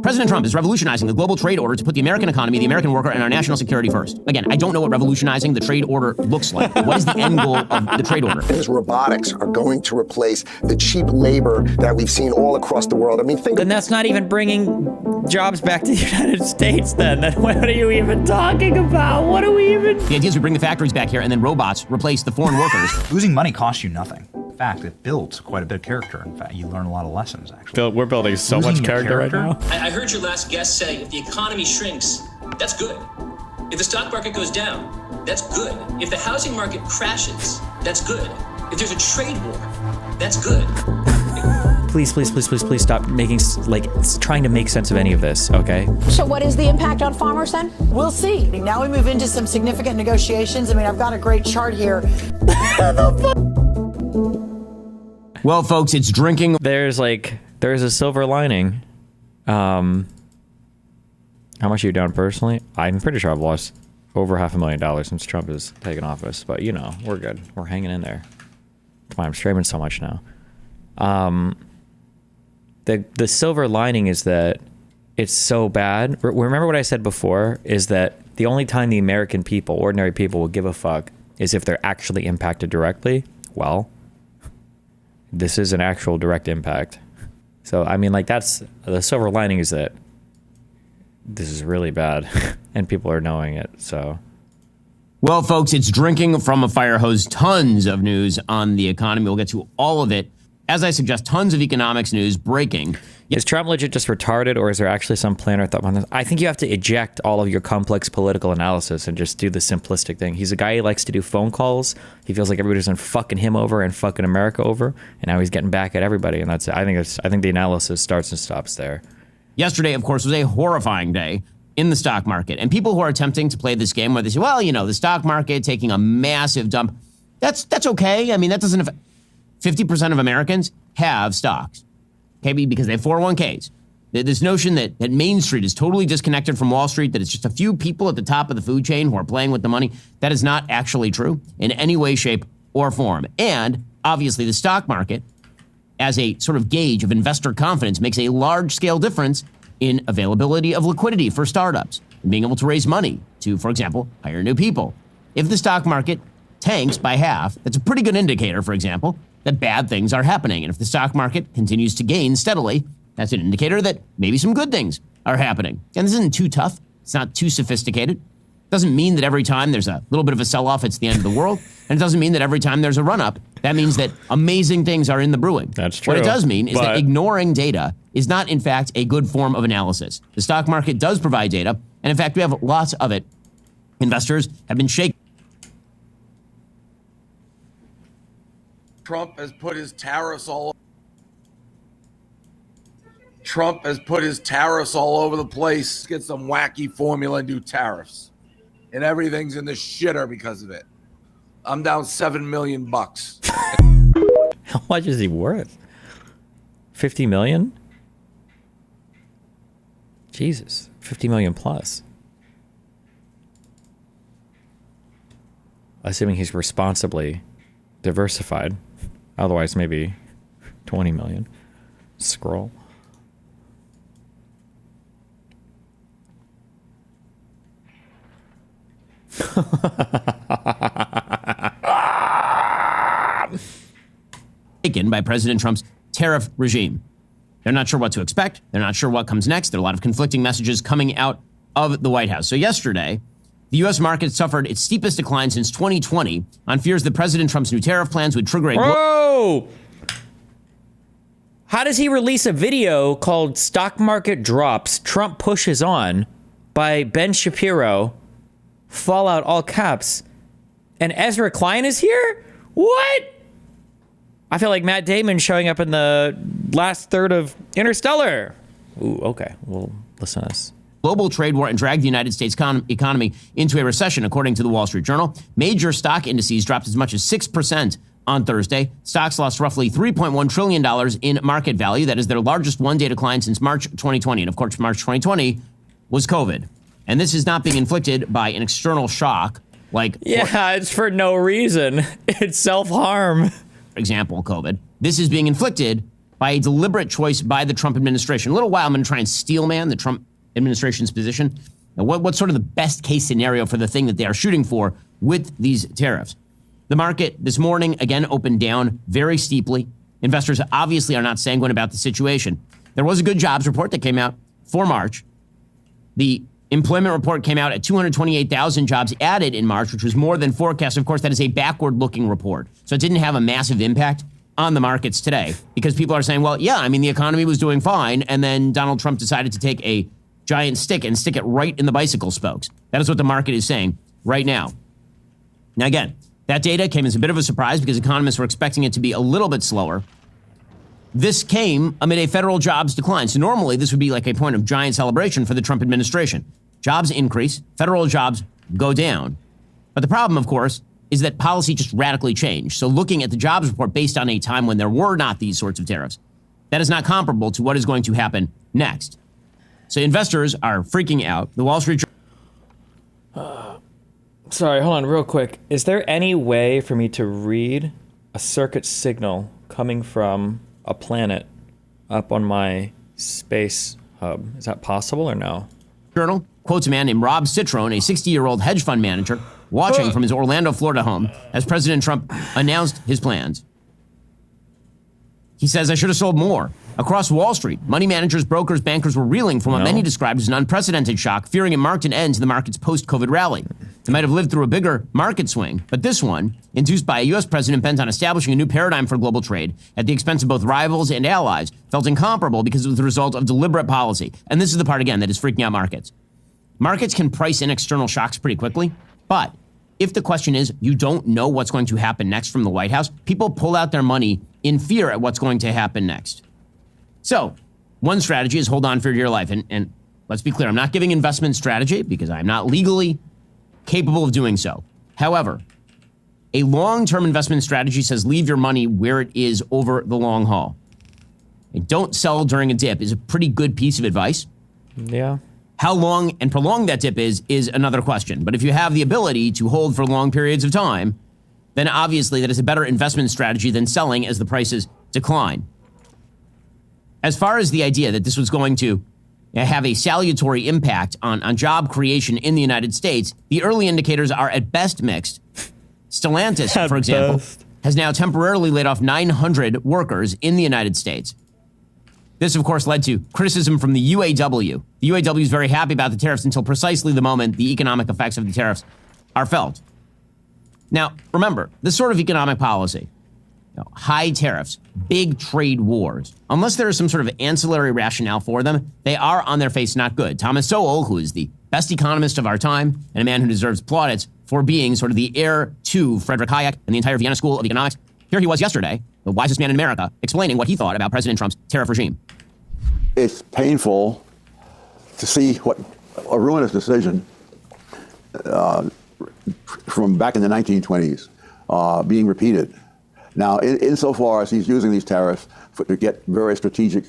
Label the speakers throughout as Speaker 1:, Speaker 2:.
Speaker 1: President Trump is revolutionizing the global trade order to put the American economy, the American worker, and our national security first. Again, I don't know what revolutionizing the trade order looks like. What is the end goal of the trade order?
Speaker 2: Things robotics are going to replace the cheap labor that we've seen all across the world. I mean,
Speaker 3: then that's not even bringing jobs back to the United States then. What are you even talking about? What are we even...
Speaker 1: The idea is we bring the factories back here and then robots replace the foreign workers.
Speaker 4: Losing money costs you nothing. In fact, it builds quite a bit of character. In fact, you learn a lot of lessons, actually.
Speaker 5: We're building so much character right now.
Speaker 6: I heard your last guest say, if the economy shrinks, that's good. If the stock market goes down, that's good. If the housing market crashes, that's good. If there's a trade war, that's good.
Speaker 3: Please stop making, trying to make sense of any of this, okay?
Speaker 7: So what is the impact on farmers then?
Speaker 8: We'll see. Now we move into some significant negotiations. I mean, I've got a great chart here.
Speaker 1: Well, folks, it's drinking.
Speaker 3: There's a silver lining. How much are you down personally? I'm pretty sure I've lost over $500,000 since Trump has taken office, but you know, we're good. We're hanging in there. That's why I'm streaming so much now. The silver lining is that it's so bad. Remember what I said before, is that the only time the American people, ordinary people, will give a fuck is if they're actually impacted directly. Well, this is an actual direct impact. So, I mean, that's the silver lining, is that this is really bad and people are knowing it, so.
Speaker 1: Well, folks, it's drinking from a fire hose. Tons of news on the economy. We'll get to all of it. As I suggest, tons of economics news breaking.
Speaker 3: Is Trump legit just retarded, or is there actually some plan or thought behind this? I think you have to eject all of your complex political analysis and just do the simplistic thing. He's a guy who likes to do phone calls. He feels like everybody's been fucking him over and fucking America over, and now he's getting back at everybody, and that's it. I think the analysis starts and stops there.
Speaker 1: Yesterday, of course, was a horrifying day in the stock market, and people who are attempting to play this game where they say, well, you know, the stock market taking a massive dump, that's okay. I mean, that doesn't affect 50% of Americans have stocks. Okay, because they have 401ks. This notion that Main Street is totally disconnected from Wall Street, that it's just a few people at the top of the food chain who are playing with the money, that is not actually true in any way, shape, or form. And obviously the stock market, as a sort of gauge of investor confidence, makes a large-scale difference in availability of liquidity for startups and being able to raise money to, for example, hire new people. If the stock market tanks by half, that's a pretty good indicator, for example, that bad things are happening. And if the stock market continues to gain steadily, that's an indicator that maybe some good things are happening. And this isn't too tough. It's not too sophisticated. It doesn't mean that every time there's a little bit of a sell-off, it's the end of the world. And it doesn't mean that every time there's a run-up, that means that amazing things are in the brewing.
Speaker 5: That's true.
Speaker 1: What it does mean is that ignoring data is not, in fact, a good form of analysis. The stock market does provide data, and in fact, we have lots of it. Investors have been shaken.
Speaker 9: Trump has put his tariffs all over the place. Get some wacky formula and do tariffs. And everything's in the shitter because of it. I'm down $7 million.
Speaker 3: How much is he worth? 50 million? Jesus, 50 million plus. Assuming he's responsibly diversified. Otherwise, maybe 20 million. Scroll.
Speaker 1: Taken by President Trump's tariff regime. They're not sure what to expect. They're not sure what comes next. There are a lot of conflicting messages coming out of the White House. So yesterday, the U.S. market suffered its steepest decline since 2020 on fears that President Trump's new tariff plans would trigger a...
Speaker 3: Bro! How does he release a video called Stock Market Drops, Trump Pushes On by Ben Shapiro, Fallout all caps, and Ezra Klein is here? What? I feel like Matt Damon showing up in the last third of Interstellar. Ooh, okay. We'll listen to this.
Speaker 1: Global trade war and dragged the United States economy into a recession, according to the Wall Street Journal. Major stock indices dropped as much as 6% on Thursday. Stocks lost roughly $3.1 trillion in market value. That is their largest one-day decline since March 2020. And of course, March 2020 was COVID. And this is not being inflicted by an external shock like...
Speaker 3: Yeah, it's for no reason. It's self-harm.
Speaker 1: For example, COVID. This is being inflicted by a deliberate choice by the Trump administration. In a little while, I'm going to try and steel man the Trump administration's position. Now, what's sort of the best case scenario for the thing that they are shooting for with these tariffs? The market this morning, again, opened down very steeply. Investors obviously are not sanguine about the situation. There was a good jobs report that came out for March. The employment report came out at 228,000 jobs added in March, which was more than forecast. Of course, that is a backward-looking report. So it didn't have a massive impact on the markets today because people are saying, well, yeah, I mean, the economy was doing fine. And then Donald Trump decided to take a giant stick and stick it right in the bicycle spokes. That is what the market is saying right now. Now, again, that data came as a bit of a surprise because economists were expecting it to be a little bit slower. This came amid a federal jobs decline. So normally this would be like a point of giant celebration for the Trump administration. Jobs increase, federal jobs go down. But the problem, of course, is that policy just radically changed. So looking at the jobs report based on a time when there were not these sorts of tariffs, that is not comparable to what is going to happen next. So investors are freaking out. The Wall Street
Speaker 3: Sorry, hold on real quick. Is there any way for me to read a circuit signal coming from a planet up on my space hub? Is that possible or no?
Speaker 1: Journal quotes a man named Rob Citrone, a 60-year-old hedge fund manager, watching from his Orlando, Florida home as President Trump announced his plans. He says, I should have sold more. Across Wall Street, money managers, brokers, bankers were reeling from what many described as an unprecedented shock, fearing it marked an end to the market's post-COVID rally. They might have lived through a bigger market swing, but this one, induced by a U.S. president bent on establishing a new paradigm for global trade at the expense of both rivals and allies, felt incomparable because it was the result of deliberate policy. And this is the part, again, that is freaking out markets. Markets can price in external shocks pretty quickly, but if the question is you don't know what's going to happen next from the White House, people pull out their money in fear at what's going to happen next. So one strategy is hold on for dear life. And let's be clear, I'm not giving investment strategy because I'm not legally capable of doing so. However, a long-term investment strategy says leave your money where it is over the long haul. And don't sell during a dip is a pretty good piece of advice.
Speaker 3: Yeah.
Speaker 1: How long and prolonged that dip is another question. But if you have the ability to hold for long periods of time, then obviously that is a better investment strategy than selling as the prices decline. As far as the idea that this was going to have a salutary impact on job creation in the United States, the early indicators are at best mixed. Stellantis, for example, has now temporarily laid off 900 workers in the United States. This, of course, led to criticism from the UAW. The UAW is very happy about the tariffs until precisely the moment the economic effects of the tariffs are felt. Now, remember, this sort of economic policy, high tariffs, big trade wars, unless there is some sort of ancillary rationale for them, they are on their face not good. Thomas Sowell, who is the best economist of our time and a man who deserves plaudits for being sort of the heir to Friedrich Hayek and the entire Vienna School of Economics, here he was yesterday, the wisest man in America, explaining what he thought about President Trump's tariff regime.
Speaker 10: It's painful to see what a ruinous decision from back in the 1920s being repeated. Now, insofar as he's using these tariffs to get very strategic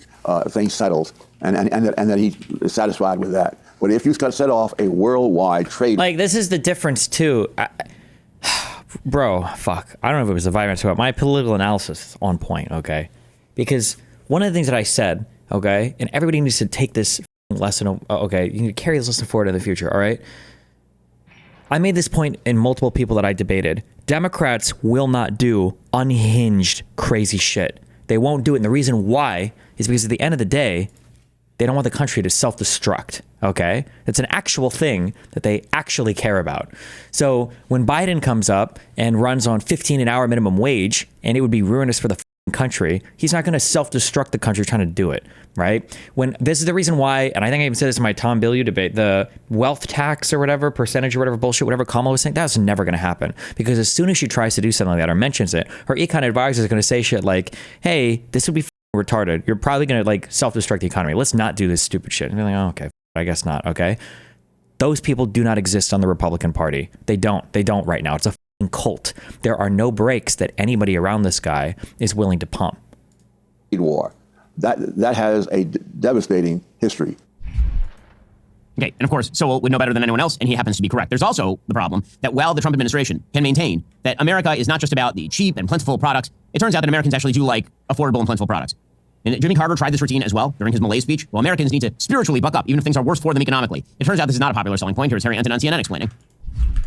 Speaker 10: things settled, and that he is satisfied with that. But if you set off a worldwide trade...
Speaker 3: Like, this is the difference, too. Bro, fuck. I don't know if it was the virus, but my political analysis is on point, okay? Because one of the things that I said, okay, and everybody needs to take this lesson, okay, you need to carry this lesson forward in the future, all right? I made this point in multiple people that I debated. Democrats will not do unhinged, crazy shit. They won't do it. And the reason why is because at the end of the day, they don't want the country to self-destruct, okay? It's an actual thing that they actually care about. So when Biden comes up and runs on 15 an hour minimum wage, and it would be ruinous for the country, he's not going to self-destruct the country trying to do it, right? When this is the reason why, and I think I even said this in my Tom Billieu debate, the wealth tax or whatever, percentage or whatever bullshit, whatever Kamala was saying, that's never going to happen. Because as soon as she tries to do something like that or mentions it, her econ advisor is going to say shit like, hey, this would be retarded. You're probably going to like self-destruct the economy. Let's not do this stupid shit. And you're like, oh, okay, I guess not, okay? Those people do not exist on the Republican Party. They don't right now. It's a cult. There are no brakes that anybody around this guy is willing to pump.
Speaker 10: War. That has a devastating history.
Speaker 1: Okay, and of course, Sowell would know better than anyone else, and he happens to be correct. There's also the problem that while the Trump administration can maintain that America is not just about the cheap and plentiful products, it turns out that Americans actually do like affordable and plentiful products. And Jimmy Carter tried this routine as well during his Malay speech. Well, Americans need to spiritually buck up, even if things are worse for them economically. It turns out this is not a popular selling point. Here's Harry Enten on CNN explaining.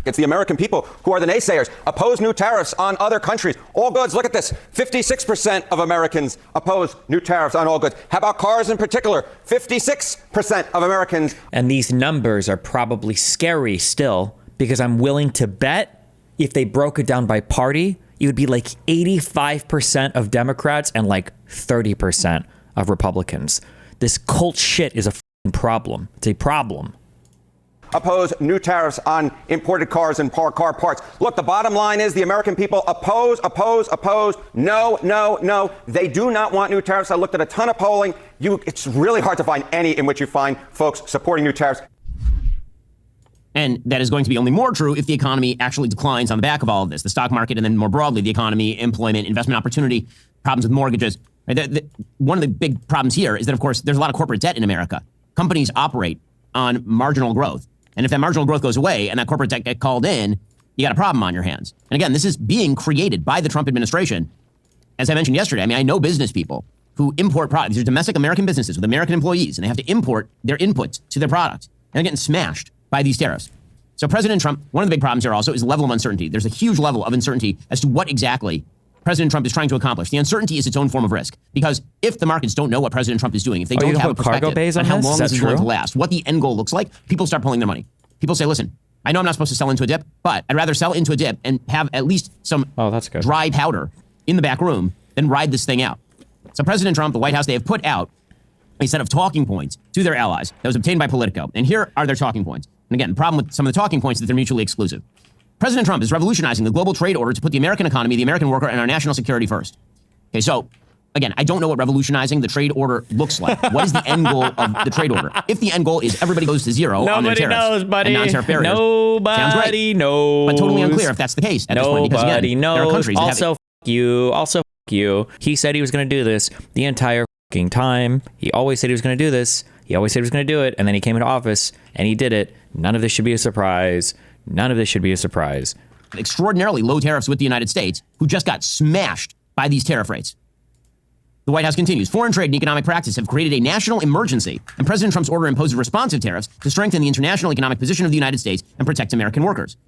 Speaker 11: It's the American people who are the naysayers, oppose new tariffs on other countries. All goods, look at this. 56% of Americans oppose new tariffs on all goods. How about cars in particular? 56% of Americans.
Speaker 3: And these numbers are probably scary still, because I'm willing to bet if they broke it down by party, it would be like 85% of Democrats and like 30% of Republicans. This cult shit is a f***ing problem. It's a problem.
Speaker 11: Oppose new tariffs on imported cars and car parts. Look, the bottom line is the American people oppose. No. They do not want new tariffs. I looked at a ton of polling. It's really hard to find any in which you find folks supporting new tariffs.
Speaker 1: And that is going to be only more true if the economy actually declines on the back of all of this. The stock market, and then more broadly, the economy, employment, investment opportunity, problems with mortgages. Right? One of the big problems here is that, of course, there's a lot of corporate debt in America. Companies operate on marginal growth. And if that marginal growth goes away and that corporate debt gets called in, you got a problem on your hands. And again, this is being created by the Trump administration. As I mentioned yesterday, I mean, I know business people who import products. These are domestic American businesses with American employees, and they have to import their inputs to their product. And they're getting smashed by these tariffs. So President Trump, one of the big problems here also is the level of uncertainty. There's a huge level of uncertainty as to what exactly President Trump is trying to accomplish. The uncertainty is its own form of risk. Because if the markets don't know what President Trump is doing, if they don't have a perspective on how long this is going to last, what the end goal looks like, people start pulling their money. People say, listen, I know I'm not supposed to sell into a dip, but I'd rather sell into a dip and have at least some dry powder in the back room than ride this thing out. So President Trump, the White House, they have put out a set of talking points to their allies that was obtained by Politico. And here are their talking points. And again, the problem with some of the talking points is that they're mutually exclusive. President Trump is revolutionizing the global trade order to put the American economy, the American worker, and our national security first. Okay, so again, I don't know what revolutionizing the trade order looks like. What is the end goal of the trade order? If the end goal is everybody goes to zero on their tariffs
Speaker 3: knows, buddy.
Speaker 1: and non-tariff barriers, sounds great.
Speaker 3: Knows.
Speaker 1: But totally unclear if that's the case at this point. Because again,
Speaker 3: knows.
Speaker 1: There are countries
Speaker 3: also, f*** you. He said he was going to do this the entire fucking time. He always said he was going to do this. He always said he was going to do it. And then he came into office and he did it. None of this should be a surprise.
Speaker 1: Extraordinarily low tariffs with the United States, who just got smashed by these tariff rates. The White House continues, foreign trade and economic practice have created a national emergency, and President Trump's order imposes responsive tariffs to strengthen the international economic position of the United States and protect American workers.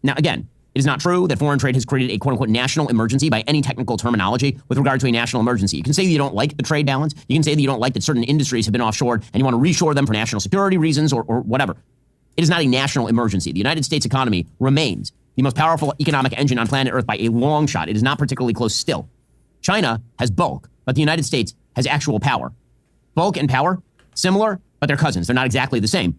Speaker 1: Now, again, it is not true that foreign trade has created a quote-unquote national emergency by any technical terminology with regard to a national emergency. You can say that you don't like the trade balance. You can say that you don't like that certain industries have been offshored and you want to reshore them for national security reasons or whatever. It is not a national emergency. The United States economy remains the most powerful economic engine on planet Earth by a long shot. It is not particularly close still. China has bulk, but the United States has actual power. Bulk and power, similar, but they're cousins. They're not exactly the same.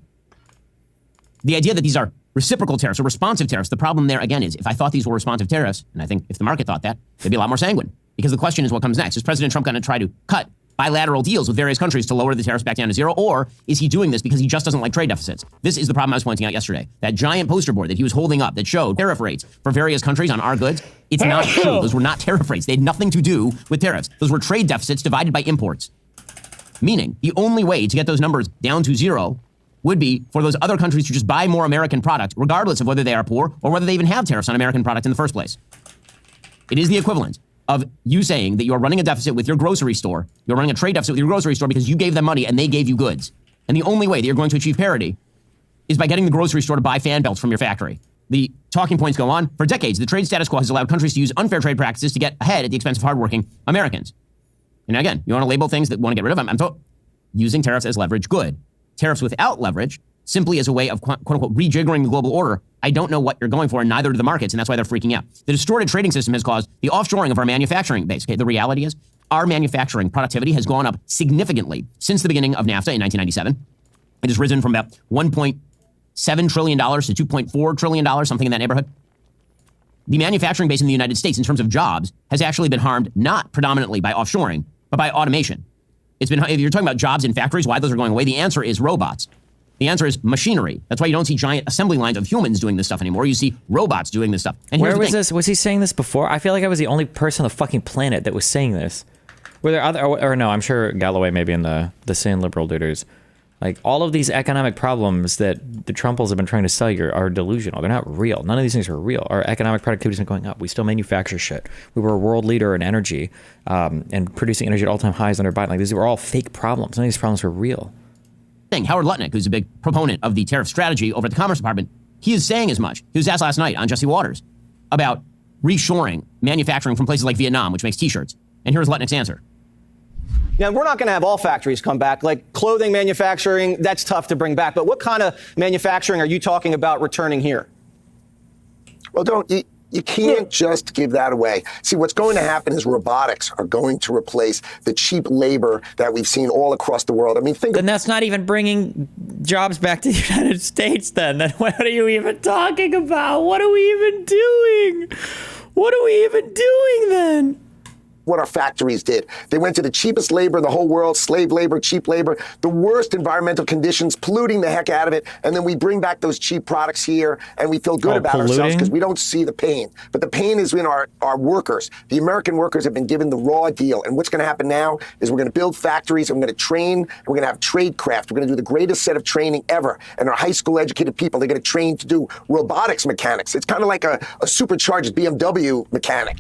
Speaker 1: The idea that these are reciprocal tariffs or responsive tariffs, the problem there, again, is if I thought these were responsive tariffs, and I think if the market thought that, they'd be a lot more sanguine. Because the question is what comes next. Is President Trump going to try to cut bilateral deals with various countries to lower the tariffs back down to zero, or is he doing this because he just doesn't like trade deficits? This is the problem I was pointing out yesterday. That giant poster board that he was holding up that showed tariff rates for various countries on our goods, it's not true. Those were not tariff rates. They had nothing to do with tariffs. Those were trade deficits divided by imports. Meaning, the only way to get those numbers down to zero would be for those other countries to just buy more American product, regardless of whether they are poor or whether they even have tariffs on American product in the first place. It is the equivalent of you saying that you are running a deficit with your grocery store. You're running a trade deficit with your grocery store because you gave them money and they gave you goods. And the only way that you're going to achieve parity is by getting the grocery store to buy fan belts from your factory. The talking points go on. For decades, the trade status quo has allowed countries to use unfair trade practices to get ahead at the expense of hardworking Americans. And again, you want to label things that want to get rid of them. I'm using tariffs as leverage, good. Tariffs without leverage, simply as a way of quote-unquote rejiggering the global order, I don't know what you're going for, and neither do the markets, and that's why they're freaking out. The distorted trading system has caused the offshoring of our manufacturing base. Okay, the reality is our manufacturing productivity has gone up significantly since the beginning of NAFTA in 1997. It has risen from about $1.7 trillion to $2.4 trillion, something in that neighborhood. The manufacturing base in the United States, in terms of jobs, has actually been harmed not predominantly by offshoring, but by automation. If you're talking about jobs in factories, why those are going away, the answer is robots. The answer is machinery. That's why you don't see giant assembly lines of humans doing this stuff anymore. You see robots doing this stuff. And
Speaker 3: where was this? Was he saying this before? I feel like I was the only person on the fucking planet that was saying this. Were there other, or no, I'm sure Galloway maybe in the sane liberal duders. Like all of these economic problems that the Trumples have been trying to sell you are delusional. They're not real. None of these things are real. Our economic productivity has been going up. We still manufacture shit. We were a world leader in energy and producing energy at all-time highs under Biden. Like these were all fake problems. None of these problems were real.
Speaker 1: Howard Lutnick, who's a big proponent of the tariff strategy over at the Commerce Department, he is saying as much. He was asked last night on Jesse Waters about reshoring manufacturing from places like Vietnam, which makes T-shirts. And here's Lutnick's answer.
Speaker 12: Now, we're not going to have all factories come back. Like clothing manufacturing, that's tough to bring back. But what kind of manufacturing are you talking about returning here?
Speaker 2: Well, you can't just give that away. See, what's going to happen is robotics are going to replace the cheap labor that we've seen all across the world. I mean,
Speaker 3: then that's not even bringing jobs back to the United States then. Then what are you even talking about? What are we even doing? What are we even doing then?
Speaker 2: What our factories did. They went to the cheapest labor in the whole world, slave labor, cheap labor, the worst environmental conditions, polluting the heck out of it. And then we bring back those cheap products here and we feel good about ourselves because we don't see the pain. But the pain is in our workers. The American workers have been given the raw deal. And what's going to happen now is we're going to build factories and we're going to train and we're going to have trade craft. We're going to do the greatest set of training ever. And our high school educated people, they're going to train to do robotics mechanics. It's kind of like a supercharged BMW mechanic.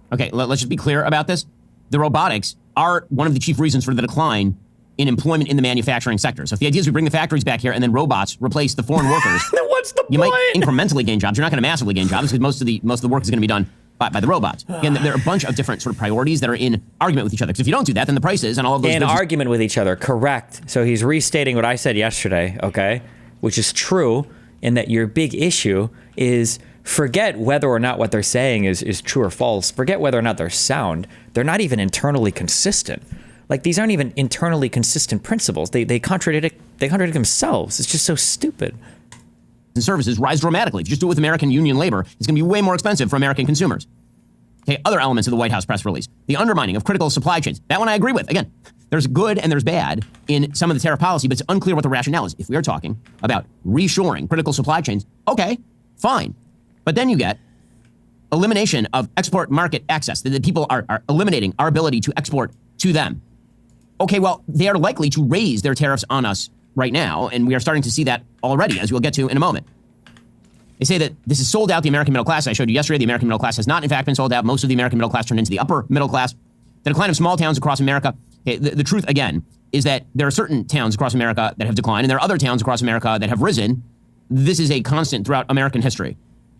Speaker 1: Okay, let's just be clear about this. The robotics are one of the chief reasons for the decline in employment in the manufacturing sector. So if the idea is we bring the factories back here and then robots replace the foreign workers,
Speaker 3: then what's the
Speaker 1: you
Speaker 3: point?
Speaker 1: might incrementally gain jobs. You're not going to massively gain jobs because most of the work is going to be done by the robots. Again, there are a bunch of different sort of priorities that are in argument with each other. Because if you don't do that, then the prices and all of those...
Speaker 3: In argument with each other, correct. So he's restating what I said yesterday, okay? Which is true in that your big issue is... Forget whether or not what they're saying is true or false. Forget whether or not they're sound. They're not even internally consistent. Like these aren't even internally consistent principles. They contradict themselves. It's just so stupid.
Speaker 1: And services rise dramatically. If you just do it with American union labor, it's going to be way more expensive for American consumers. Okay, other elements of the White House press release. The undermining of critical supply chains. That one I agree with. Again, there's good and there's bad in some of the tariff policy, but it's unclear what the rationale is. If we are talking about reshoring critical supply chains, okay, fine. But then you get elimination of export market access, that people are eliminating our ability to export to them. Okay, well, they are likely to raise their tariffs on us right now, and we are starting to see that already, as we'll get to in a moment. They say that this has sold out the American middle class. I showed you yesterday the American middle class has not, in fact, been sold out. Most of the American middle class turned into the upper middle class. The decline of small towns across America. Okay, the truth, again, is that there are certain towns across America that have declined, and there are other towns across America that have risen. This is a constant throughout American history.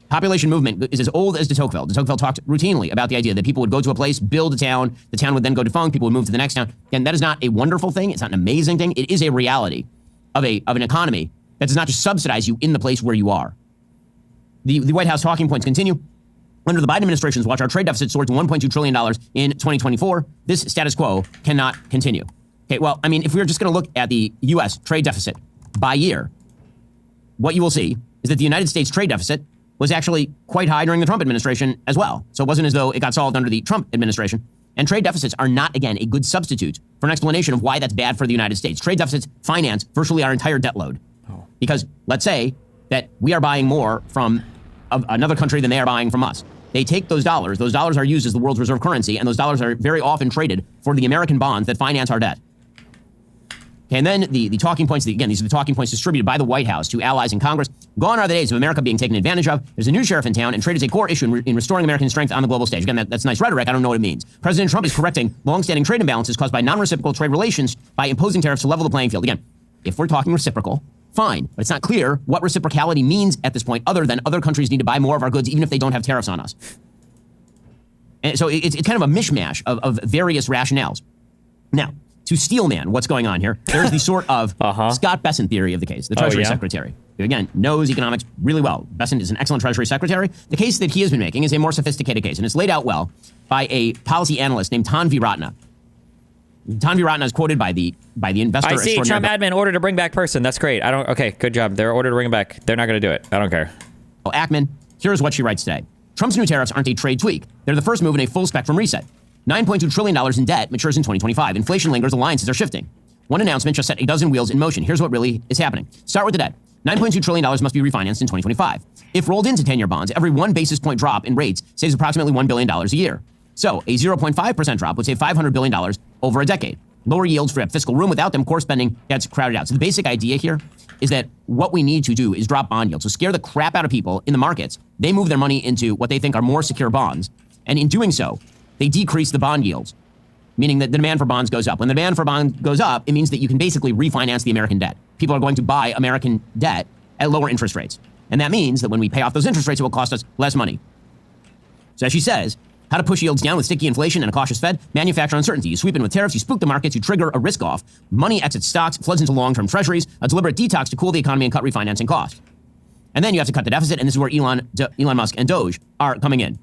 Speaker 1: Population movement is as old as de Tocqueville. De Tocqueville talked routinely about the idea that people would go to a place, build a town, the town would then go defunct, people would move to the next town. And that is not a wonderful thing. It's not an amazing thing. It is a reality of an economy that does not just subsidize you in the place where you are. The White House talking points continue. Under the Biden administration's watch, our trade deficit soared to $1.2 trillion in 2024. This status quo cannot continue. Okay, well, I mean, if we were just going to look at the U.S. trade deficit by year, what you will see is that the United States trade deficit was actually quite high during the Trump administration as well. So it wasn't as though it got solved under the Trump administration. And trade deficits are not, again, a good substitute for an explanation of why that's bad for the United States. Trade deficits finance virtually our entire debt load. Because let's say that we are buying more from another country than they are buying from us. They take those dollars are used as the world's reserve currency, and those dollars are very often traded for the American bonds that finance our debt. Okay, and then the talking points, again, these are the talking points distributed by the White House to allies in Congress. Gone are the days of America being taken advantage of. There's a new sheriff in town, and trade is a core issue in restoring American strength on the global stage. Again, that's nice rhetoric. I don't know what it means. President Trump is correcting long-standing trade imbalances caused by non-reciprocal trade relations by imposing tariffs to level the playing field. Again, if we're talking reciprocal, fine. But it's not clear what reciprocality means at this point, other than other countries need to buy more of our goods, even if they don't have tariffs on us. And so it's kind of a mishmash of various rationales. Now, to Steelman, what's going on here? There's the sort of Scott Bessent theory of the case, the Treasury Secretary, who, again, knows economics really well. Bessent is an excellent Treasury Secretary. The case that he has been making is a more sophisticated case, and it's laid out well by a policy analyst named Tanvi Ratna. Tanvi Ratna is quoted by the investor.
Speaker 3: I see Trump admin order to bring back person. That's great. Okay, good job. They're ordered to bring it back. They're not going to do it. I don't care.
Speaker 1: Well, Ackman, here's what she writes today. Trump's new tariffs aren't a trade tweak. They're the first move in a full spectrum reset. $9.2 trillion in debt matures in 2025. Inflation lingers, alliances are shifting. One announcement just set a dozen wheels in motion. Here's what really is happening. Start with the debt. $9.2 trillion must be refinanced in 2025. If rolled into 10-year bonds, every 1 basis point drop in rates saves approximately $1 billion a year. So a 0.5% drop would save $500 billion over a decade. Lower yields free up fiscal room. Without them, core spending gets crowded out. So the basic idea here is that what we need to do is drop bond yields. So scare the crap out of people in the markets. They move their money into what they think are more secure bonds. And in doing so, they decrease the bond yields, meaning that the demand for bonds goes up. When the demand for bonds goes up, it means that you can basically refinance the American debt. People are going to buy American debt at lower interest rates. And that means that when we pay off those interest rates, it will cost us less money. So as she says, how to push yields down with sticky inflation and a cautious Fed? Manufacture uncertainty. You sweep in with tariffs, you spook the markets, you trigger a risk off. Money exits stocks, floods into long-term treasuries, a deliberate detox to cool the economy and cut refinancing costs. And then you have to cut the deficit, and this is where Elon Musk and Doge are coming in.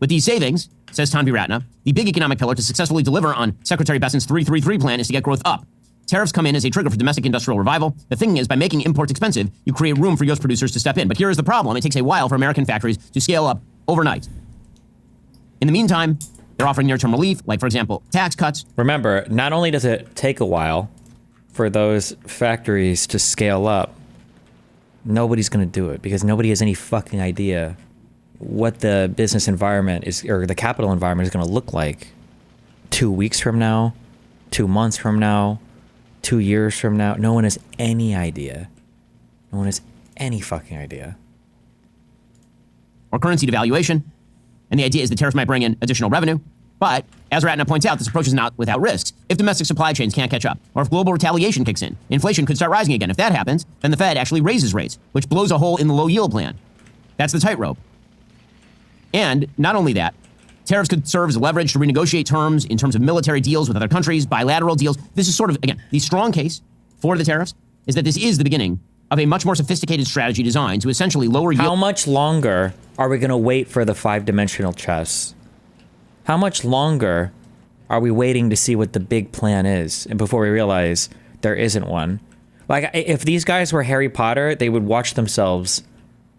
Speaker 1: With these savings, says Tanvi Ratna, the big economic pillar to successfully deliver on Secretary Besant's 3-3-3 plan is to get growth up. Tariffs come in as a trigger for domestic industrial revival. The thing is, by making imports expensive, you create room for U.S. producers to step in. But here is the problem. It takes a while for American factories to scale up overnight. In the meantime, they're offering near-term relief, like, for example, tax cuts.
Speaker 3: Remember, not only does it take a while for those factories to scale up, nobody's going to do it because nobody has any fucking idea what the business environment is, or the capital environment is going to look like 2 weeks from now, 2 months from now, 2 years from now. No one has any idea. No one has any fucking idea.
Speaker 1: Or currency devaluation. And the idea is the tariffs might bring in additional revenue. But, as Ratna points out, this approach is not without risks. If domestic supply chains can't catch up, or if global retaliation kicks in, inflation could start rising again. If that happens, then the Fed actually raises rates, which blows a hole in the low yield plan. That's the tightrope. And not only that, tariffs could serve as leverage to renegotiate terms in terms of military deals with other countries, bilateral deals. This is sort of, again, the strong case for the tariffs is that this is the beginning of a much more sophisticated strategy designed to essentially lower yield.
Speaker 3: How much longer are we going to wait for the 5-dimensional chess? How much longer are we waiting to see what the big plan is and before we realize there isn't one? Like, if these guys were Harry Potter, they would watch themselves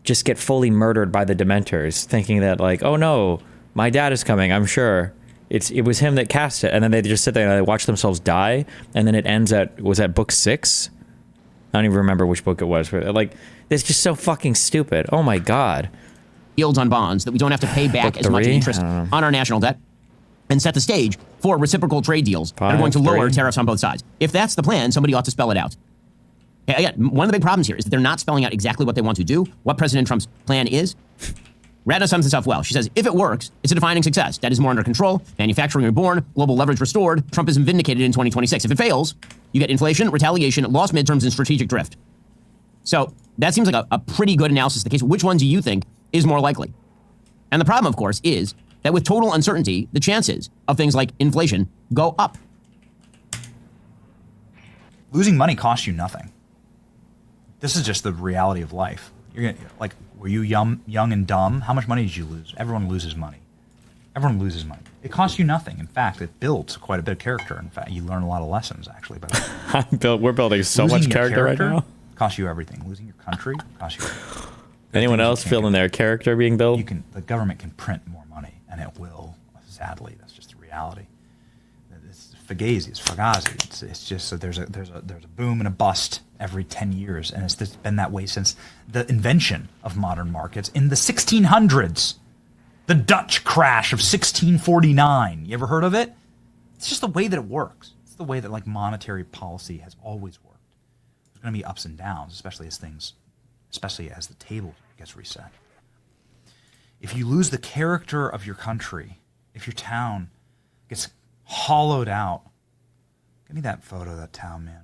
Speaker 3: just get fully murdered by the Dementors, thinking that, like, oh no, my dad is coming, I'm sure. It was him that cast it. And then they just sit there and they watch themselves die. And then it ends at, was that book 6? I don't even remember which book it was. Like, it's just so fucking stupid. Oh my God.
Speaker 1: Yields on bonds that we don't have to pay back as much interest on our national debt, and set the stage for reciprocal trade deals that are going to lower tariffs on both sides. If that's the plan, somebody ought to spell it out. Again, one of the big problems here is that they're not spelling out exactly what they want to do, what President Trump's plan is. Ratna sums this up well. She says, if it works, it's a defining success. Debt is more under control, manufacturing reborn, global leverage restored, Trumpism vindicated in 2026. If it fails, you get inflation, retaliation, lost midterms, and strategic drift. So that seems like a pretty good analysis of the case. Which one do you think is more likely? And the problem, of course, is that with total uncertainty, the chances of things like inflation go up.
Speaker 4: Losing money costs you nothing. This is just the reality of life. You're gonna, like, were you young and dumb? How much money did you lose? Everyone loses money. Everyone loses money. It costs you nothing. In fact, it builds quite a bit of character. In fact, you learn a lot of lessons, actually. But
Speaker 5: we're building so much character right now.
Speaker 4: Costs you everything. Losing your country costs you everything.
Speaker 3: Anyone else feeling their character being built?
Speaker 4: The government can print more money, and it will. Sadly, that's just the reality. It's fugazi. It's fugazi. It's just so there's a boom and a bust every 10 years, and it's been that way since the invention of modern markets in the 1600s. The Dutch crash of 1649. You ever heard of it? It's just the way that it works. It's the way that, like, monetary policy has always worked. There's going to be ups and downs, especially as the table gets reset. If you lose the character of your country, if your town gets hollowed out, give me that photo of that town, man.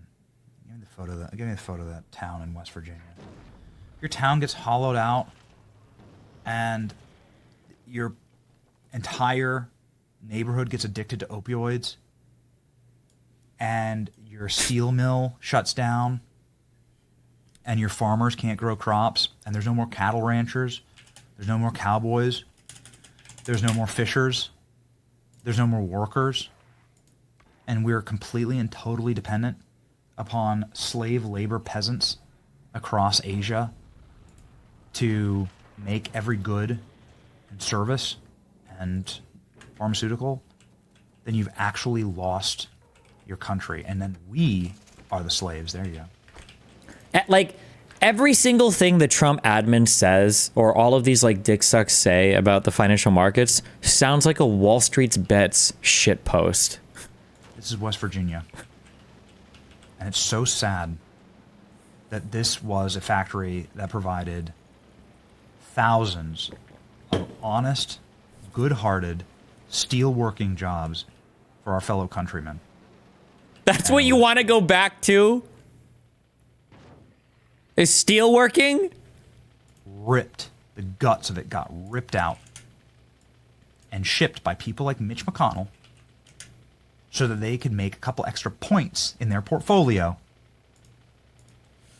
Speaker 4: Give me the photo of that town in West Virginia. Your town gets hollowed out, and your entire neighborhood gets addicted to opioids, and your steel mill shuts down, and your farmers can't grow crops, and there's no more cattle ranchers, there's no more cowboys, there's no more fishers, there's no more workers, and we're completely and totally dependent upon slave labor peasants across Asia to make every good and service and pharmaceutical, then you've actually lost your country, and then we are the slaves. There you go.
Speaker 3: Like, every single thing the Trump admin says, or all of these, like, dick sucks say about the financial markets, sounds like a Wall Street's Bets shit post.
Speaker 4: This is West Virginia. And it's so sad that this was a factory that provided thousands of honest, good-hearted, steel-working jobs for our fellow countrymen.
Speaker 3: That's what you want to go back to? Is steel working?
Speaker 4: Ripped. The guts of it got ripped out and shipped by people like Mitch McConnell so that they could make a couple extra points in their portfolio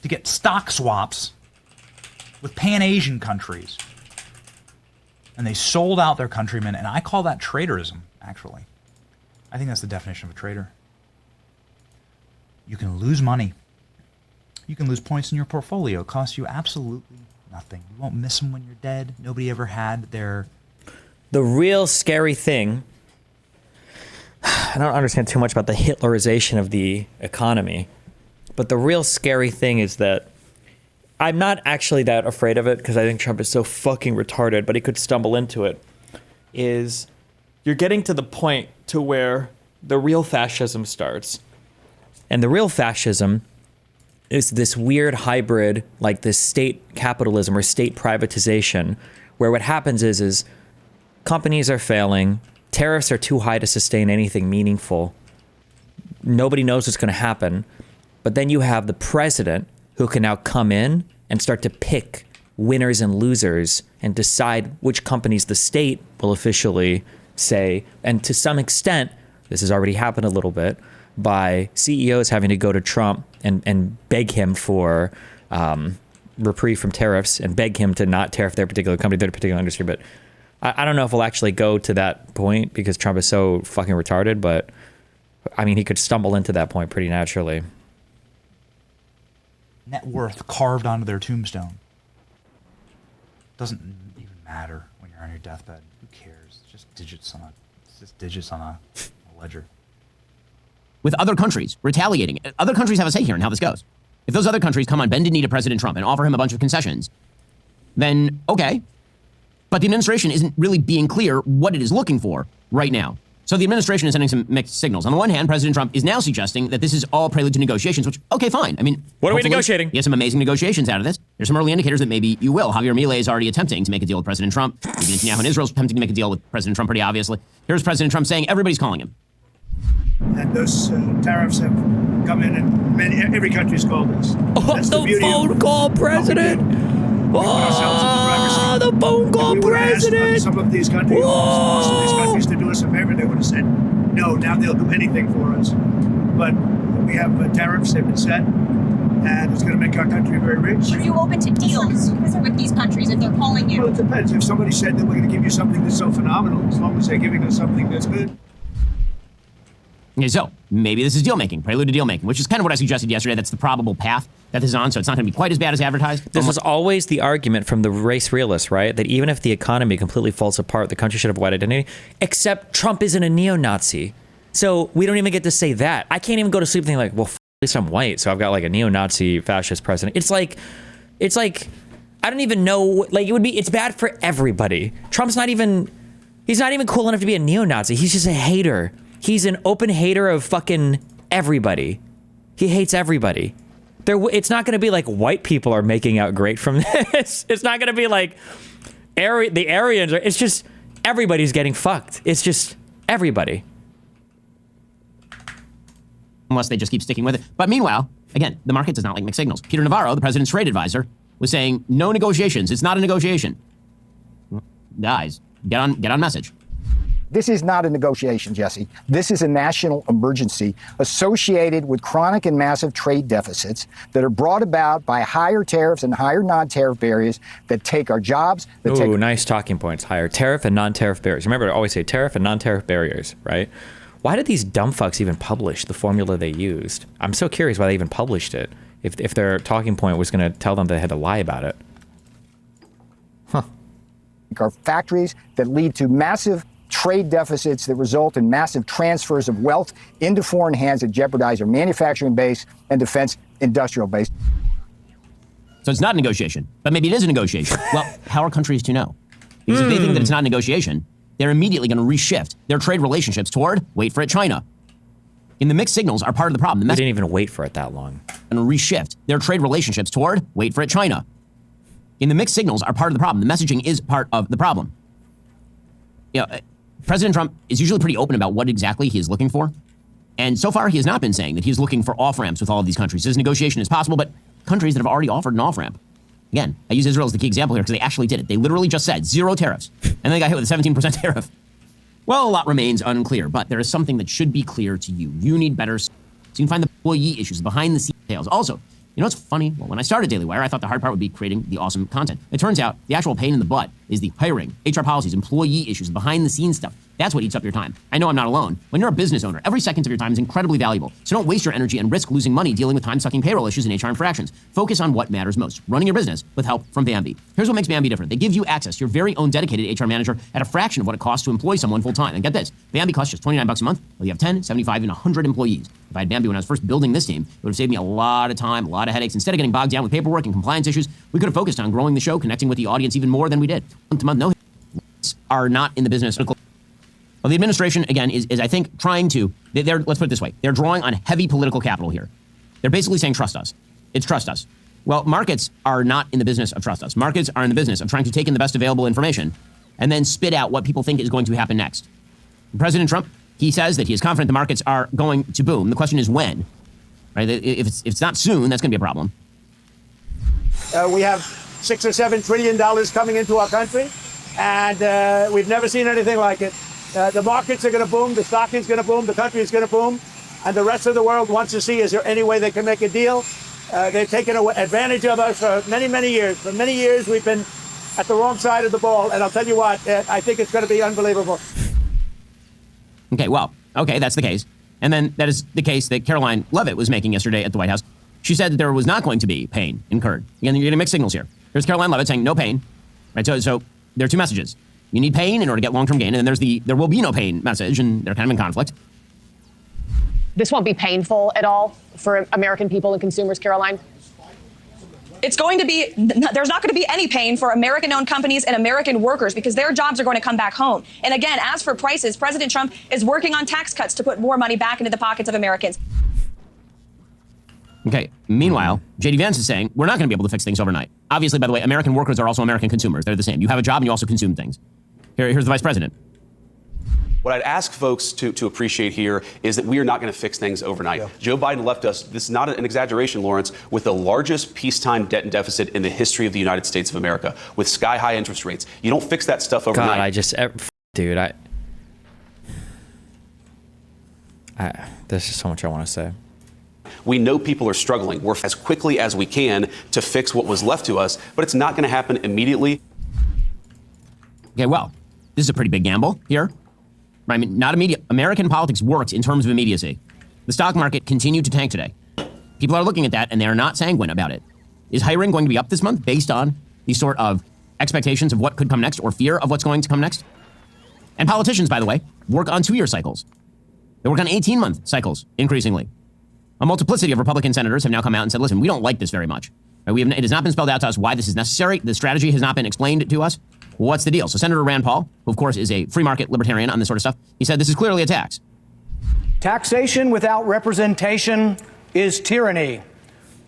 Speaker 4: to get stock swaps with Pan-Asian countries. And they sold out their countrymen, and I call that traitorism, actually. I think that's the definition of a traitor. You can lose money. You can lose points in your portfolio. It costs you absolutely nothing. You won't miss them when you're dead. Nobody ever had their...
Speaker 3: The real scary thing, I don't understand too much about the Hitlerization of the economy, but the real scary thing is that I'm not actually that afraid of it because I think Trump is so fucking retarded, but he could stumble into it, is you're getting to the point to where the real fascism starts. And the real fascism is this weird hybrid, like this state capitalism or state privatization, where what happens is companies are failing, tariffs are too high to sustain anything meaningful, nobody knows what's going to happen, but then you have the president who can now come in and start to pick winners and losers and decide which companies the state will officially say, and to some extent, this has already happened a little bit, by CEOs having to go to Trump and beg him for reprieve from tariffs and beg him to not tariff their particular company, their particular industry. But I don't know if we'll actually go to that point because Trump is so fucking retarded, but I mean, he could stumble into that point pretty naturally.
Speaker 4: Net worth carved onto their tombstone. Doesn't even matter when you're on your deathbed. Who cares? It's just digits on a ledger.
Speaker 1: With other countries retaliating. Other countries have a say here in how this goes. If those other countries come on bended knee to President Trump and offer him a bunch of concessions, then okay. But the administration isn't really being clear what it is looking for right now. So the administration is sending some mixed signals. On the one hand, President Trump is now suggesting that this is all prelude to negotiations, which, okay, fine. I mean,
Speaker 3: what are we negotiating?
Speaker 1: You have some amazing negotiations out of this. There's some early indicators that maybe you will. Javier Milei is already attempting to make a deal with President Trump. Even Netanyahu in Israel is attempting to make a deal with President Trump pretty obviously. Here's President Trump saying everybody's calling him.
Speaker 13: And those tariffs have come in, and every country's called us. That's the phone
Speaker 3: call, President. Oh, the phone call, President.
Speaker 13: Some of these countries, most of these countries, to do us a favor, they would have said no. Now they'll do anything for us. But we have tariffs; they've been set, and it's going to make our country very rich.
Speaker 7: Are you open to deals with these countries if they're calling you?
Speaker 13: Well, it depends. If somebody said that we're going to give you something that's so phenomenal, as long as they're giving us something that's good.
Speaker 1: Okay, so maybe this is deal making, prelude to deal making, which is kind of what I suggested yesterday. That's the probable path that this is on, so it's not going to be quite as bad as advertised.
Speaker 3: This was always the argument from the race realists, right? That even if the economy completely falls apart, the country should have a white identity, except Trump isn't a neo-Nazi. So we don't even get to say that. I can't even go to sleep thinking like, well, at least I'm white, so I've got like a neo-Nazi fascist president. It's like, I don't even know, like it's bad for everybody. Trump's he's not even cool enough to be a neo-Nazi. He's just a hater. He's an open hater of fucking everybody. He hates everybody. It's not going to be like white people are making out great from this. It's not going to be like the Aryans. It's just everybody's getting fucked. It's just everybody.
Speaker 1: Unless they just keep sticking with it. But meanwhile, again, the market does not like mixed signals. Peter Navarro, the president's trade advisor, was saying no negotiations. It's not a negotiation. Guys, get on message.
Speaker 14: This is not a negotiation, Jesse. This is a national emergency associated with chronic and massive trade deficits that are brought about by higher tariffs and higher non-tariff barriers that take our jobs.
Speaker 3: Nice talking points. Higher tariff and non-tariff barriers. Remember to always say tariff and non-tariff barriers, right? Why did these dumb fucks even publish the formula they used? I'm so curious why they even published it. If their talking point was going to tell them they had to lie about it. Huh.
Speaker 14: Our factories that lead to massive trade deficits that result in massive transfers of wealth into foreign hands that jeopardize our manufacturing base and defense industrial base.
Speaker 1: So it's not a negotiation, but maybe it is a negotiation. Well, how are countries to know? Because if they think that it's not a negotiation, they're immediately going to reshift their trade relationships toward, wait for it, China. In the mixed signals are part of the problem.
Speaker 3: They didn't even wait for it that long.
Speaker 1: And reshift their trade relationships toward, wait for it, China. In the mixed signals are part of the problem. The messaging is part of the problem. You know, President Trump is usually pretty open about what exactly he is looking for. And so far, he has not been saying that he's looking for off-ramps with all of these countries. His negotiation is possible, but countries that have already offered an off-ramp. Again, I use Israel as the key example here because they actually did it. They literally just said 0 tariffs. And then they got hit with a 17% tariff. Well, a lot remains unclear, but there is something that should be clear to you. You need better so you can find the employee issues behind the scenes details. Also, you know what's funny? Well, when I started Daily Wire, I thought the hard part would be creating the awesome content. It turns out the actual pain in the butt is the hiring, HR policies, employee issues, behind the scenes stuff. That's what eats up your time. I know I'm not alone. When you're a business owner, every second of your time is incredibly valuable. So don't waste your energy and risk losing money dealing with time-sucking payroll issues and HR infractions. Focus on what matters most, running your business with help from Bambee. Here's what makes Bambee different. They give you access to your very own dedicated HR manager at a fraction of what it costs to employ someone full-time. And get this, Bambee costs just $29 a month, whether you have 10, 75, and 100 employees. If I had Bambee when I was first building this team, it would have saved me a lot of time, a lot of headaches. Instead of getting bogged down with paperwork and compliance issues, we could have focused on growing the show, connecting with the audience even more than we did. Month-to-month, no are not in the business. Well, the administration, again, is I think, trying to, let's put it this way, they're drawing on heavy political capital here. They're basically saying, trust us. It's trust us. Well, markets are not in the business of trust us. Markets are in the business of trying to take in the best available information and then spit out what people think is going to happen next. President Trump, he says that he is confident the markets are going to boom. The question is when. Right? If it's not soon, that's going to be a problem.
Speaker 13: We have $6 or $7 trillion coming into our country, and we've never seen anything like it. The markets are going to boom, the stock is going to boom, the country is going to boom, and the rest of the world wants to see, is there any way they can make a deal? They've taken advantage of us for many, many years. For many years, we've been at the wrong side of the ball, and I'll tell you what, I think it's going to be unbelievable.
Speaker 1: Okay, well, okay, that's the case. And then that is the case that Caroline Leavitt was making yesterday at the White House. She said that there was not going to be pain incurred. Again, you're getting mixed signals here. Here's Caroline Leavitt saying no pain. Right, so there are two messages. You need pain in order to get long-term gain, and then there's the there will be no pain message, and they're kind of in conflict.
Speaker 15: This won't be painful at all for American people and consumers, Caroline?
Speaker 7: It's going to be, there's not going to be any pain for American-owned companies and American workers because their jobs are going to come back home. And again, as for prices, President Trump is working on tax cuts to put more money back into the pockets of Americans.
Speaker 1: Okay, meanwhile, J.D. Vance is saying we're not going to be able to fix things overnight. Obviously, by the way, American workers are also American consumers. They're the same. You have a job and you also consume things. Here's the vice president.
Speaker 16: What I'd ask folks to appreciate here is that we are not going to fix things overnight. Yeah. Joe Biden left us, this is not an exaggeration, Lawrence, with the largest peacetime debt and deficit in the history of the United States of America, with sky-high interest rates. You don't fix that stuff overnight.
Speaker 3: God, there's just so much I want to say.
Speaker 16: We know people are struggling. We're as quickly as we can to fix what was left to us, but it's not going to happen immediately.
Speaker 1: Okay, well, this is a pretty big gamble here. I mean, not immediate. American politics works in terms of immediacy. The stock market continued to tank today. People are looking at that, and they are not sanguine about it. Is hiring going to be up this month based on the sort of expectations of what could come next or fear of what's going to come next? And politicians, by the way, work on 2-year cycles. They work on 18-month cycles, increasingly. A multiplicity of Republican senators have now come out and said, listen, we don't like this very much. It has not been spelled out to us why this is necessary. The strategy has not been explained to us. Well, what's the deal? So Senator Rand Paul, who of course is a free market libertarian on this sort of stuff, he said this is clearly a tax.
Speaker 17: Taxation without representation is tyranny,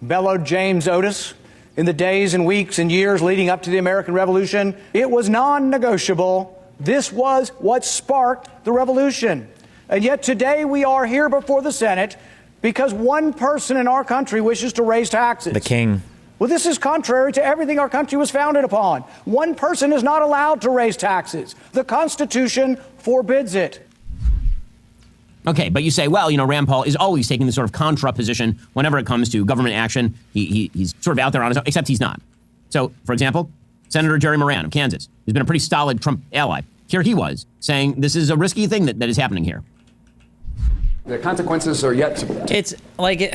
Speaker 17: bellowed James Otis. In the days and weeks and years leading up to the American Revolution, it was non-negotiable. This was what sparked the revolution. And yet today we are here before the Senate because one person in our country wishes to raise taxes.
Speaker 3: The king.
Speaker 17: Well, this is contrary to everything our country was founded upon. One person is not allowed to raise taxes. The Constitution forbids it.
Speaker 1: Okay, but you say, well, Rand Paul is always taking this sort of contra position whenever it comes to government action. He's sort of out there on his own, except he's not. So, for example, Senator Jerry Moran of Kansas, who's been a pretty solid Trump ally, here he was saying this is a risky thing that is happening here.
Speaker 18: The consequences are yet to...
Speaker 3: It's like,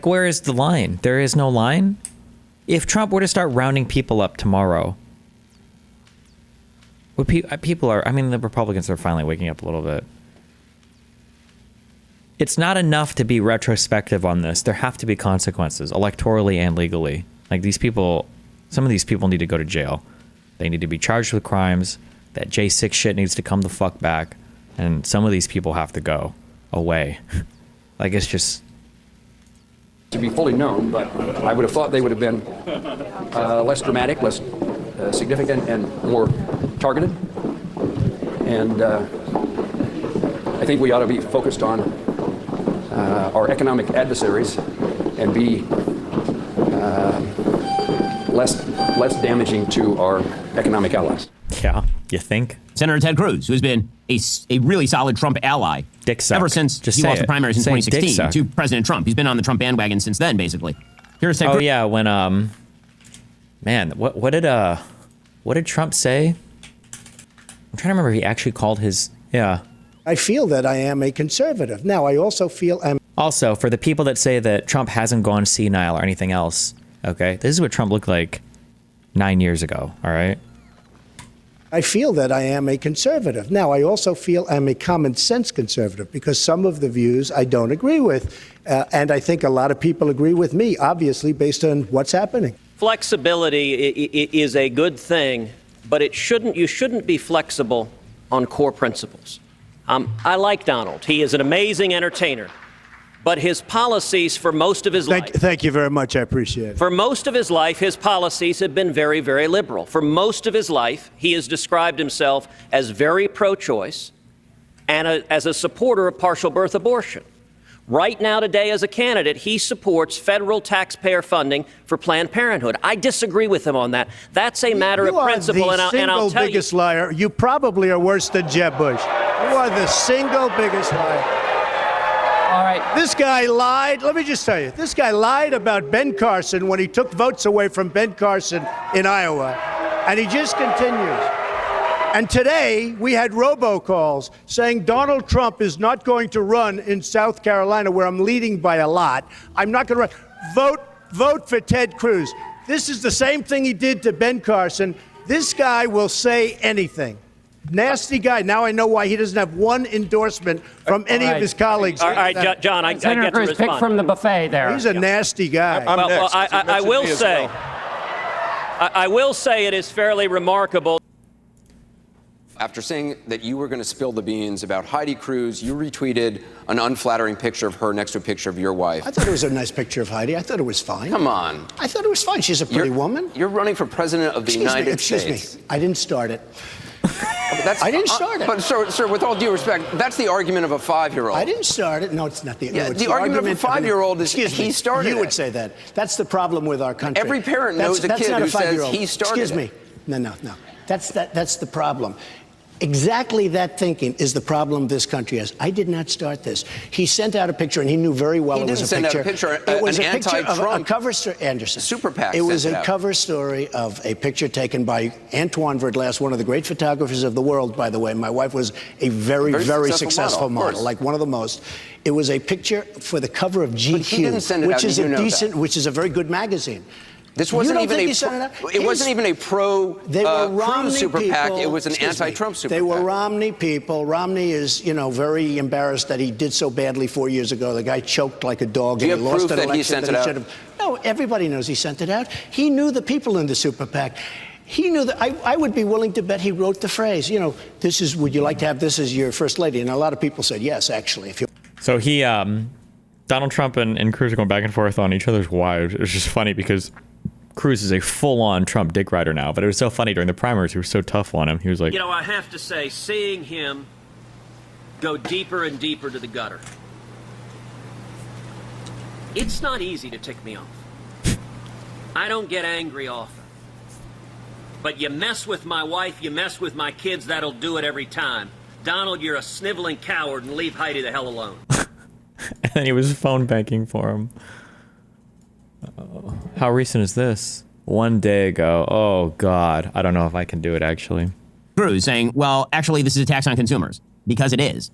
Speaker 3: where is the line? There is no line. If Trump were to start rounding people up tomorrow, would the Republicans are finally waking up a little bit. It's not enough to be retrospective on this. There have to be consequences, electorally and legally. Like some of these people need to go to jail. They need to be charged with crimes. That J6 shit needs to come the fuck back. And some of these people have to go away. Like, it's just...
Speaker 18: To be fully known, but I would have thought they would have been less dramatic, less significant, and more targeted. And I think we ought to be focused on our economic adversaries and be less damaging to our economic allies.
Speaker 3: Yeah, you think?
Speaker 1: Senator Ted Cruz, who has been a really solid Trump ally ever since he lost the primaries in 2016 to President Trump. He's been on the Trump bandwagon since then, basically. Here's Ted Cruz.
Speaker 3: Oh yeah, when man, what did Trump say? I'm trying to remember. He actually called his
Speaker 19: I feel that I am a conservative. Now, I also feel I'm...
Speaker 3: Also, for the people that say that Trump hasn't gone senile or anything else, okay, this is what Trump looked like 9 years ago, all right?
Speaker 19: I feel that I am a conservative. Now, I also feel I'm a common sense conservative because some of the views I don't agree with. And I think a lot of people agree with me, obviously, based on what's happening.
Speaker 20: Flexibility is a good thing, but you shouldn't be flexible on core principles. I like Donald. He is an amazing entertainer. But his policies for most of his life...
Speaker 19: Thank you very much. I appreciate it.
Speaker 20: For most of his life, his policies have been very, very liberal. For most of his life, he has described himself as very pro-choice and as a supporter of partial birth abortion. Right now, today, as a candidate, he supports federal taxpayer funding for Planned Parenthood. I disagree with him on that. That's a matter of principle, and I'll tell you...
Speaker 19: You are the single biggest liar. You probably are worse than Jeb Bush. You are the single biggest liar.
Speaker 20: All right.
Speaker 19: This guy lied. Let me just tell you, this guy lied about Ben Carson when he took votes away from Ben Carson in Iowa, and he just continues. And today, we had robocalls saying Donald Trump is not going to run in South Carolina, where I'm leading by a lot. I'm not going to run. Vote for Ted Cruz. This is the same thing he did to Ben Carson. This guy will say anything. Nasty guy. Now I know why he doesn't have one endorsement from any of his colleagues.
Speaker 20: All right, John, I get to respond.
Speaker 21: Pick from the buffet there.
Speaker 19: He's a nasty guy.
Speaker 20: Well, I will say, I will say it is fairly remarkable.
Speaker 22: After saying that you were going to spill the beans about Heidi Cruz, you retweeted an unflattering picture of her next to a picture of your wife.
Speaker 19: I thought it was a nice picture of Heidi. I thought it was fine.
Speaker 22: Come on.
Speaker 19: I thought it was fine. She's a pretty woman.
Speaker 22: You're running for president of the United States.
Speaker 19: Excuse me. I didn't start it.
Speaker 22: I didn't start it. But, sir, with all due respect, that's the argument of a 5-year-old.
Speaker 19: I didn't start it. No, it's not the.
Speaker 22: Yeah,
Speaker 19: no, it's
Speaker 22: the argument of a 5-year-old is he started it.
Speaker 19: You would say that. That's the problem with our country.
Speaker 22: Every parent knows a kid who says he started it.
Speaker 19: Excuse me. No. That's the problem. Exactly that thinking is the problem this country has. I did not start this. He sent out a picture, and he knew very well it was a picture.
Speaker 22: He didn't send out a picture.
Speaker 19: It was
Speaker 22: an
Speaker 19: a picture of a cover story. Anderson.
Speaker 22: Super PAC.
Speaker 19: It was a cover story of a picture taken by Antoine Verglas, one of the great photographers of the world, by the way. My wife was a very successful model, like one of the most. It was a picture for the cover of GQ, which is a very good magazine.
Speaker 22: This wasn't even it wasn't even a pro-Cruz super PAC. It was an anti-Trump super PAC.
Speaker 19: They were Romney people. Romney is, very embarrassed that he did so badly 4 years ago. The guy choked like a dog and he lost an election that he should have. No, everybody knows he sent it out. He knew the people in the super PAC. He knew that I would be willing to bet he wrote the phrase, would you like to have this as your first lady? And a lot of people said yes, actually.
Speaker 3: So he, Donald Trump and Cruz are going back and forth on each other's wives. It was just funny because Cruz is a full-on Trump dick rider now, but it was so funny during the primaries. He was so tough on him. He was like...
Speaker 20: I have to say, seeing him go deeper and deeper to the gutter, it's not easy to tick me off. I don't get angry often. But you mess with my wife, you mess with my kids, that'll do it every time. Donald, you're a sniveling coward, and leave Heidi the hell alone.
Speaker 3: And then he was phone banking for him. How recent is this? 1 day ago. Oh, God. I don't know if I can do it, actually.
Speaker 1: Cruz saying, well, actually, this is a tax on consumers. Because it is.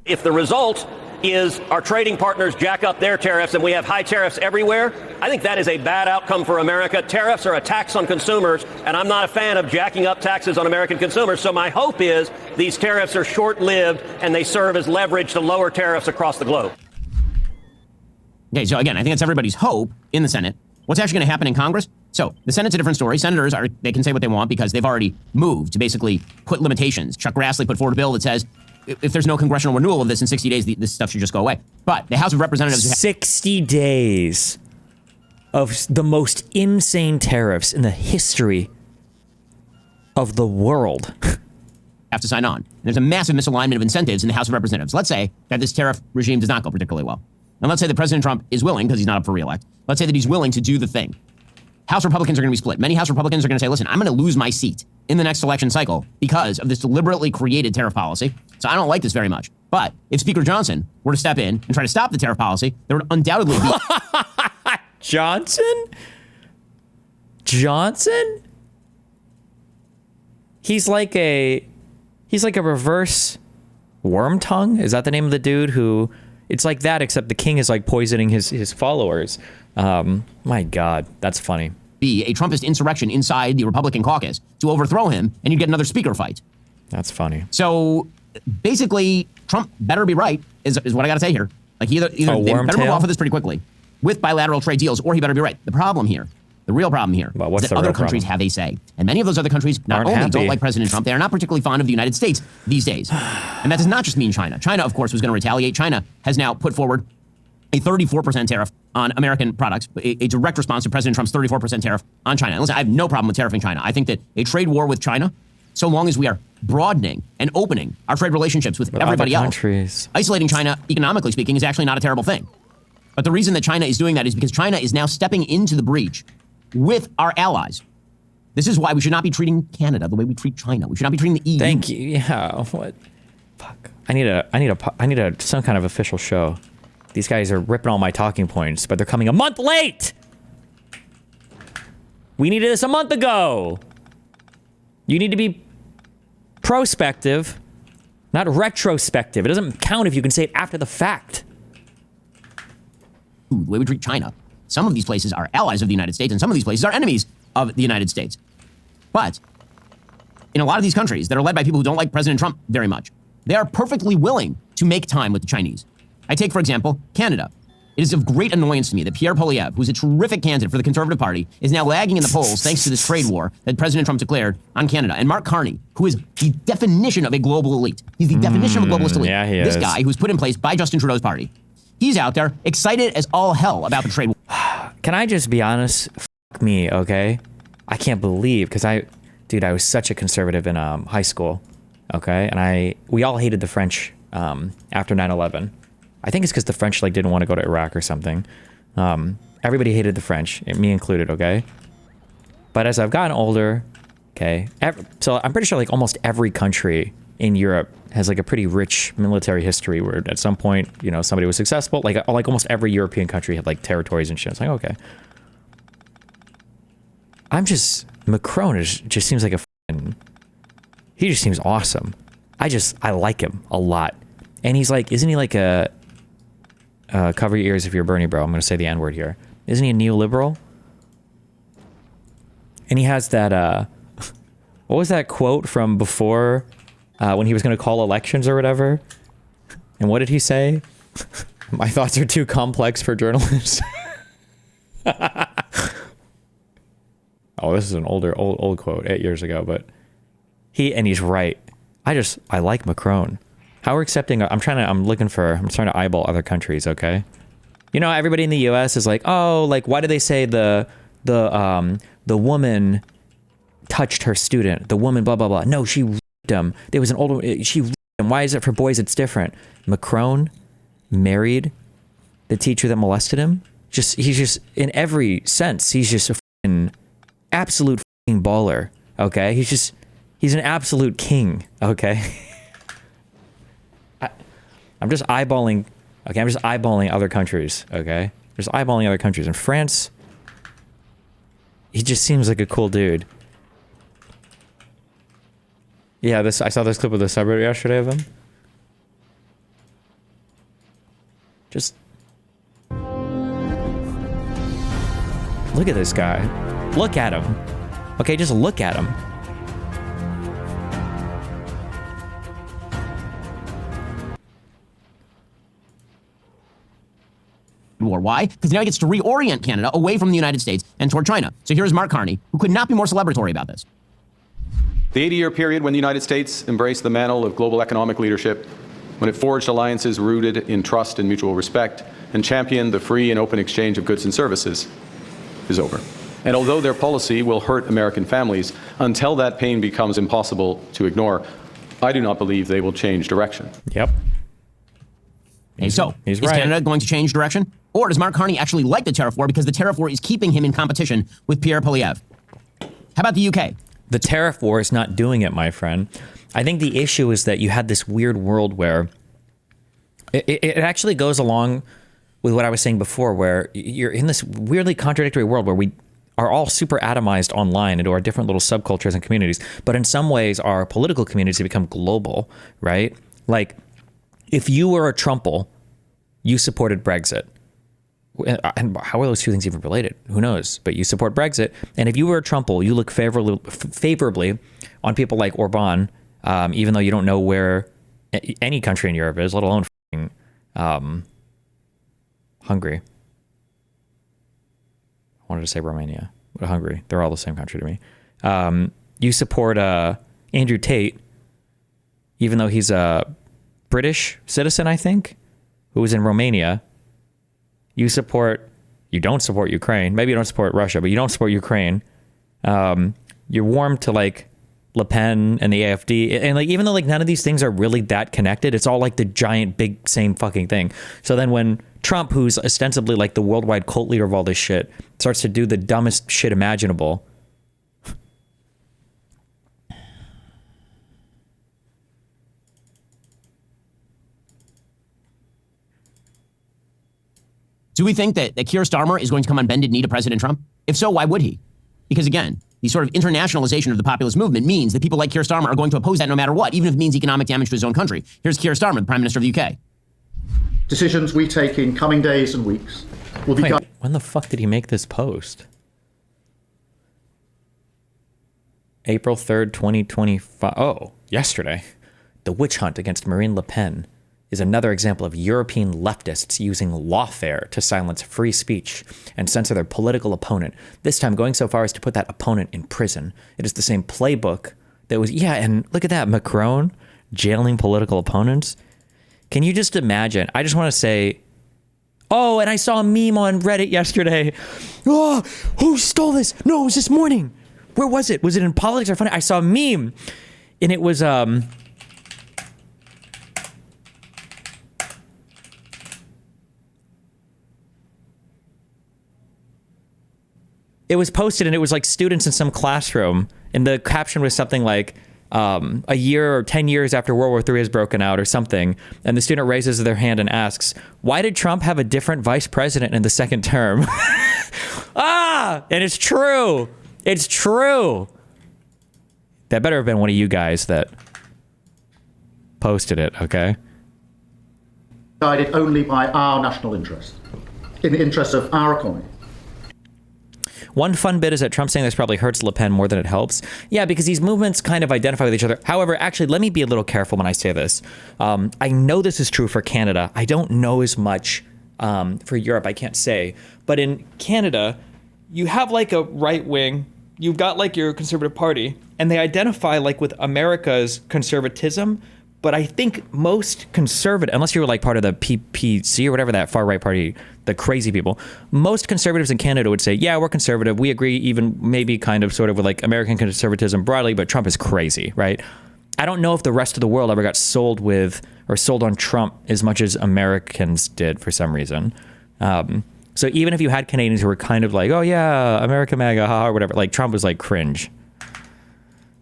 Speaker 20: If the result is our trading partners jack up their tariffs and we have high tariffs everywhere, I think that is a bad outcome for America. Tariffs are a tax on consumers, and I'm not a fan of jacking up taxes on American consumers. So my hope is these tariffs are short-lived and they serve as leverage to lower tariffs across the globe.
Speaker 1: Okay, so again, I think it's everybody's hope in the Senate. What's actually going to happen in Congress? So the Senate's a different story. Senators they can say what they want because they've already moved to basically put limitations. Chuck Grassley put forward a bill that says if there's no congressional renewal of this in 60 days, this stuff should just go away. But the House of Representatives...
Speaker 3: 60 days of the most insane tariffs in the history of the world.
Speaker 1: Have to sign on. There's a massive misalignment of incentives in the House of Representatives. Let's say that this tariff regime does not go particularly well. And let's say that President Trump is willing, because he's not up for re-elect, let's say that he's willing to do the thing. House Republicans are going to be split. Many House Republicans are going to say, listen, I'm going to lose my seat in the next election cycle because of this deliberately created tariff policy. So I don't like this very much. But if Speaker Johnson were to step in and try to stop the tariff policy, there would undoubtedly be...
Speaker 3: Johnson? He's like a reverse worm tongue. Is that the name of the dude who... It's like that, except the king is like poisoning his followers. My God, that's funny.
Speaker 1: Be a Trumpist insurrection inside the Republican caucus to overthrow him, and you'd get another speaker fight.
Speaker 3: That's funny.
Speaker 1: So basically, Trump better be right, is what I got to say here. Like either they better move off of this pretty quickly with bilateral trade deals, or he better be right. The problem here, the real problem here, is that other countries have a say. And many of those other countries not only don't like President Trump, they are not particularly fond of the United States these days. And that does not just mean China. China, of course, was going to retaliate. China has now put forward a 34% tariff on American products, a direct response to President Trump's 34% tariff on China. And listen, I have no problem with tariffing China. I think that a trade war with China, so long as we are broadening and opening our trade relationships with everybody else, isolating China, economically speaking, is actually not a terrible thing. But the reason that China is doing that is because China is now stepping into the breach with our allies. This is why we should not be treating Canada the way we treat China. We should not be treating the EU.
Speaker 3: Thank you. Yeah. What? Fuck. I need a some kind of official show. These guys are ripping all my talking points, but they're coming a month late. We needed this a month ago. You need to be prospective, not retrospective. It doesn't count if you can say it after the fact.
Speaker 1: The way we treat China. Some of these places are allies of the United States, and some of these places are enemies of the United States. But in a lot of these countries that are led by people who don't like President Trump very much, they are perfectly willing to make time with the Chinese. I take, for example, Canada. It is of great annoyance to me that Pierre Poilievre, who's a terrific candidate for the Conservative Party, is now lagging in the polls thanks to this trade war that President Trump declared on Canada. And Mark Carney, who is the definition of a global elite. He's the definition of a globalist elite.
Speaker 3: Yeah, he
Speaker 1: this
Speaker 3: is.
Speaker 1: guy who's put in place by Justin Trudeau's party. He's out there excited as all hell about the trade war.
Speaker 3: Can I just be honest? Fuck me, okay? I can't believe, because I was such a conservative in high school, okay? And we all hated the French after 9/11. I think it's because the French didn't want to go to Iraq or something. Everybody hated the French, me included, okay? But as I've gotten older, okay, so I'm pretty sure almost every country in Europe has a pretty rich military history where at some point, somebody was successful. Like almost every European country had territories and shit. It's okay. Macron just seems like he just seems awesome. I like him a lot. And he's isn't he a cover your ears if you're Bernie, bro. I'm going to say the N-word here. Isn't he a neoliberal? And he has that, what was that quote from before when he was going to call elections or whatever? And what did he say? My thoughts are too complex for journalists. Oh, this is an old quote, 8 years ago, but he's right. I like Macron. How we're accepting, I'm trying to eyeball other countries, okay? Everybody in the US is why do they say the woman touched her student? The woman, blah, blah, blah. No, she raped him. There was an old, she raped him. Why is it for boys it's different? Macron married the teacher that molested him? He's just, in every sense, he's just a fucking absolute fucking baller, okay? He's an absolute king, okay? I'm just eyeballing other countries, okay? Just eyeballing other countries. In France, he just seems like a cool dude. Yeah, I saw this clip of the subreddit yesterday of him. Just look at this guy. Look at him. Okay, just look at him.
Speaker 1: war. Why? Because now he gets to reorient Canada away from the United States and toward China. So here's Mark Carney, who could not be more celebratory about this.
Speaker 6: The 80-year period when the United States embraced the mantle of global economic leadership, when it forged alliances rooted in trust and mutual respect, and championed the free and open exchange of goods and services, is over. And although their policy will hurt American families, until that pain becomes impossible to ignore, I do not believe they will change direction.
Speaker 3: Yep.
Speaker 1: Is
Speaker 3: right.
Speaker 1: Canada going to change direction? Or does Mark Carney actually like the tariff war because the tariff war is keeping him in competition with Pierre Poilievre? How about the UK?
Speaker 3: The tariff war is not doing it, my friend. I think the issue is that you had this weird world where it actually goes along with what I was saying before, where you're in this weirdly contradictory world where we are all super atomized online into our different little subcultures and communities. But in some ways, our political communities have become global, right? Like, if you were a Trumple, you supported Brexit. And how are those two things even related? Who knows? But you support Brexit. And if you were a Trumple, you look favorably on people like Orban, even though you don't know where any country in Europe is, let alone Hungary. I wanted to say Romania, but Hungary. They're all the same country to me. You support Andrew Tate, even though he's a British citizen, I think, who was in Romania. You don't support Ukraine. Maybe you don't support Russia, but you don't support Ukraine. You're warm to like Le Pen and the AfD. And like, even though like none of these things are really that connected, it's all like the giant, big, same fucking thing. So then when Trump, who's ostensibly like the worldwide cult leader of all this shit, starts to do the dumbest shit imaginable,
Speaker 1: do we think that Keir Starmer is going to come on bended knee to President Trump? If so, why would he? Because again, the sort of internationalization of the populist movement means that people like Keir Starmer are going to oppose that no matter what, even if it means economic damage to his own country. Here's Keir Starmer, the Prime Minister of the UK.
Speaker 21: Decisions we take in coming days and weeks will be...
Speaker 3: Wait, when the fuck did he make this post? April 3rd, 2025. Oh, yesterday. The witch hunt against Marine Le Pen is another example of European leftists using lawfare to silence free speech and censor their political opponent, this time going so far as to put that opponent in prison. It is the same playbook that was, yeah, and look at that, Macron jailing political opponents. Can you just imagine? I just want to say, oh, and I saw a meme on Reddit yesterday. Oh, who stole this? No, it was this morning. Where was it? Was it in politics or funny? I saw a meme, and it was, it was posted and it was like students in some classroom, and the caption was something like, a year or 10 years after World War III has broken out or something. And the student raises their hand and asks, why did Trump have a different vice president in the second term? And it's true. It's true. That better have been one of you guys that posted it, okay?
Speaker 21: Guided only by our national interest, in the interest of our economy.
Speaker 3: One fun bit is that Trump saying this probably hurts Le Pen more than it helps. Yeah, because these movements kind of identify with each other. However, actually, let me be a little careful when I say this. I know this is true for Canada. I don't know as much for Europe, I can't say. But in Canada, you have like a right wing, you've got like your Conservative Party, and they identify like with America's conservatism. But I think most conservative, unless you were like part of the PPC or whatever, that far right party, the crazy people, most conservatives in Canada would say, yeah, we're conservative. We agree even maybe kind of sort of with like American conservatism broadly, but Trump is crazy, right? I don't know if the rest of the world ever got sold with or sold on Trump as much as Americans did for some reason. So even if you had Canadians who were kind of like, oh yeah, America MAGA, haha, or whatever, like Trump was like cringe.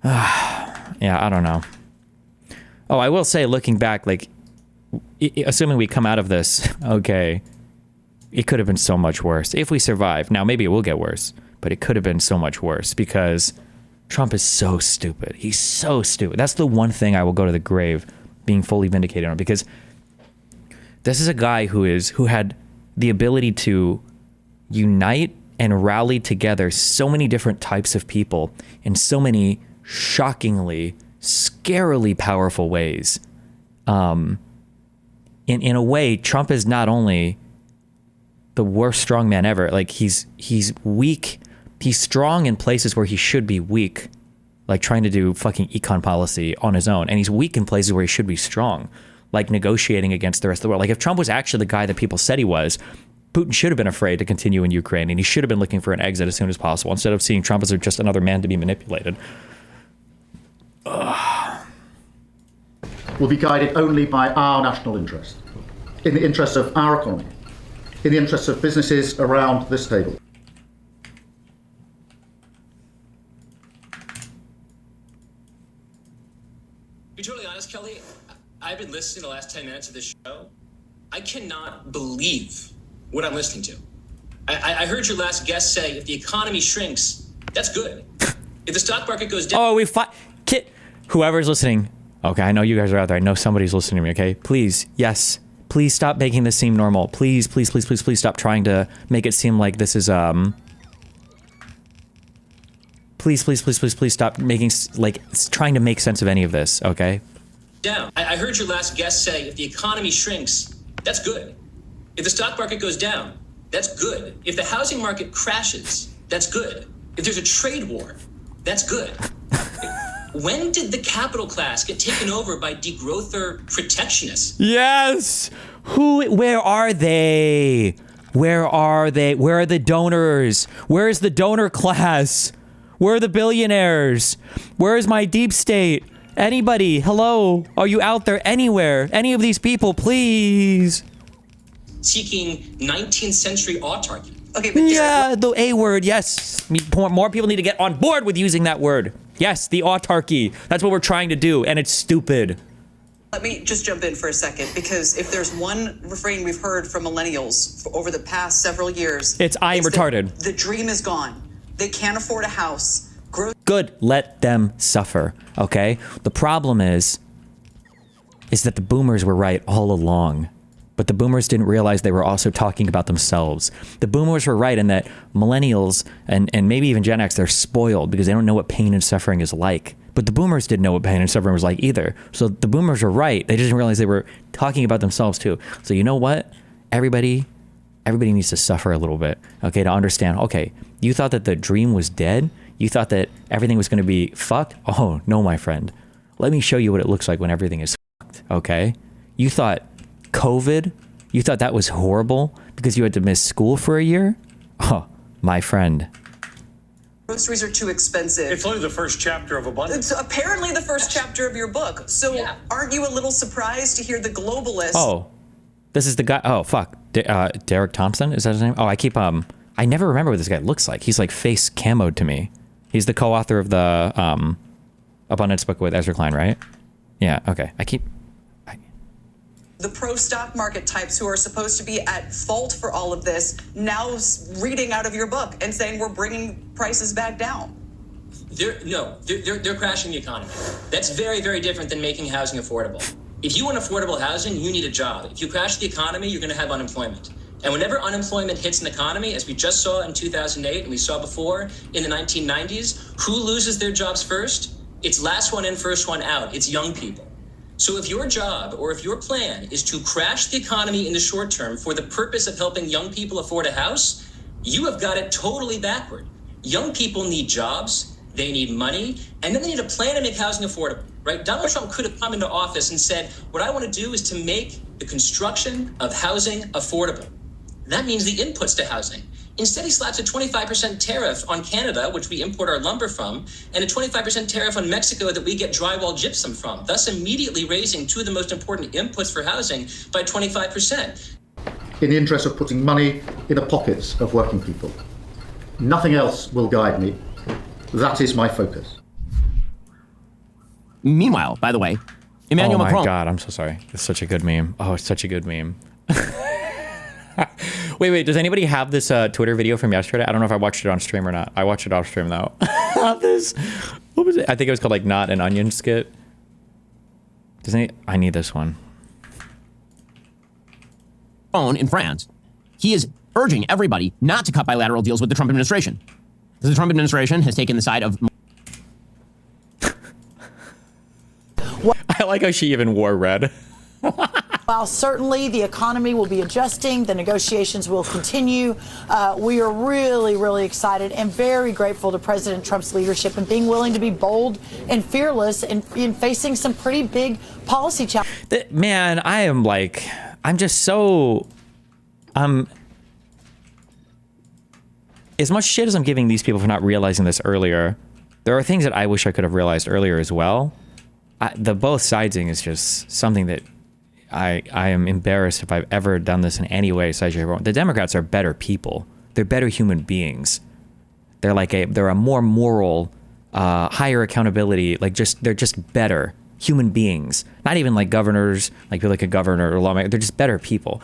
Speaker 3: Yeah, I don't know. Oh, I will say, looking back, like, assuming we come out of this, okay, it could have been so much worse if we survive. Now, maybe it will get worse, but it could have been so much worse because Trump is so stupid. He's so stupid. That's the one thing I will go to the grave being fully vindicated on, because this is a guy who had the ability to unite and rally together so many different types of people in so many shockingly, scarily powerful ways. In a way, Trump is not only the worst strongman ever. Like he's weak. He's strong in places where he should be weak, like trying to do fucking econ policy on his own. And he's weak in places where he should be strong, like negotiating against the rest of the world. Like if Trump was actually the guy that people said he was, Putin should have been afraid to continue in Ukraine, and he should have been looking for an exit as soon as possible, instead of seeing Trump as just another man to be manipulated.
Speaker 21: Will be guided only by our national interest, in the interest of our economy, in the interest of businesses around this table.
Speaker 8: To be totally honest, Kelly, I've been listening the last 10 minutes of this show. I cannot believe what I'm listening to. I heard your last guest say, if the economy shrinks, that's good. If the stock market goes down...
Speaker 3: Oh, whoever's listening, okay, I know you guys are out there. I know somebody's listening to me, okay? Please, yes, please stop making this seem normal. Please, please, please, please, please stop trying to make it seem like this is, Please, please, please, please, please stop making, like, trying to make sense of any of this, okay?
Speaker 8: Down. I heard your last guest say, if the economy shrinks, that's good. If the stock market goes down, that's good. If the housing market crashes, that's good. If there's a trade war, that's good. When did the capital class get taken over by degrowther protectionists?
Speaker 3: Yes! Where are they? Where are they? Where are the donors? Where is the donor class? Where are the billionaires? Where is my deep state? Anybody, hello? Are you out there anywhere? Any of these people, please?
Speaker 8: Seeking 19th century autarky. Okay,
Speaker 3: but yeah, the A word, yes. More people need to get on board with using that word. Yes, the autarky. That's what we're trying to do, and it's stupid.
Speaker 9: Let me just jump in for a second, because if there's one refrain we've heard from millennials over the past several years,
Speaker 3: it's I am retarded.
Speaker 9: The dream is gone. They can't afford a house.
Speaker 3: Good, let them suffer, okay? The problem is that the boomers were right all along. But the boomers didn't realize they were also talking about themselves. The boomers were right in that millennials and maybe even Gen X, they're spoiled because they don't know what pain and suffering is like. But the boomers didn't know what pain and suffering was like either. So the boomers were right. They just didn't realize they were talking about themselves too. So you know what? Everybody needs to suffer a little bit, okay, to understand, okay, you thought that the dream was dead? You thought that everything was going to be fucked? Oh, no, my friend. Let me show you what it looks like when everything is fucked, okay? You thought COVID, you thought that was horrible because you had to miss school for a year? Oh, my friend.
Speaker 9: Groceries are too expensive.
Speaker 8: It's only the first chapter of a bunch.
Speaker 9: It's apparently the first chapter of your book. So aren't you a little surprised to hear the globalists?
Speaker 3: Oh, this is the guy. Oh, fuck. Derek Thompson? Is that his name? Oh, I never remember what this guy looks like. He's like face camoed to me. He's the co-author of the Abundance book with Ezra Klein, right? Yeah, okay.
Speaker 9: The pro-stock market types who are supposed to be at fault for all of this now reading out of your book and saying we're bringing prices back down.
Speaker 8: They're crashing the economy. That's very, very different than making housing affordable. If you want affordable housing, you need a job. If you crash the economy, you're going to have unemployment. And whenever unemployment hits an economy, as we just saw in 2008 and we saw before in the 1990s, who loses their jobs first? It's last one in, first one out. It's young people. So if your job or if your plan is to crash the economy in the short term for the purpose of helping young people afford a house, you have got it totally backward. Young people need jobs, they need money, and then they need a plan to make housing affordable, right? Donald Trump could have come into office and said, what I want to do is to make the construction of housing affordable. That means the inputs to housing. Instead, he slaps a 25% tariff on Canada, which we import our lumber from, and a 25% tariff on Mexico that we get drywall gypsum from, thus immediately raising two of the most important inputs for housing by 25%.
Speaker 21: In the interest of putting money in the pockets of working people. Nothing else will guide me. That is my focus.
Speaker 1: Meanwhile, by the way, Emmanuel Macron.
Speaker 3: Oh my God, I'm so sorry. It's such a good meme. Oh, it's such a good meme. Wait, does anybody have this Twitter video from yesterday? I don't know if I watched it on stream or not. I watched it off stream though. What was it? I think it was called like Not an Onion Skit. I need this one.
Speaker 1: In France, he is urging everybody not to cut bilateral deals with the Trump administration. Because the Trump administration has taken the side of...
Speaker 3: I like how she even wore red.
Speaker 10: While certainly the economy will be adjusting, the negotiations will continue. We are really, really excited and very grateful to President Trump's leadership and being willing to be bold and fearless in facing some pretty big policy challenges.
Speaker 3: Man, I'm just so, as much shit as I'm giving these people for not realizing this earlier, there are things that I wish I could have realized earlier as well. The both sidesing is just something that I am embarrassed if I've ever done this in any way. The Democrats are better people. They're better human beings. They're a more moral, higher accountability. They're just better human beings. Not even like governors, like a governor or lawmaker. They're just better people.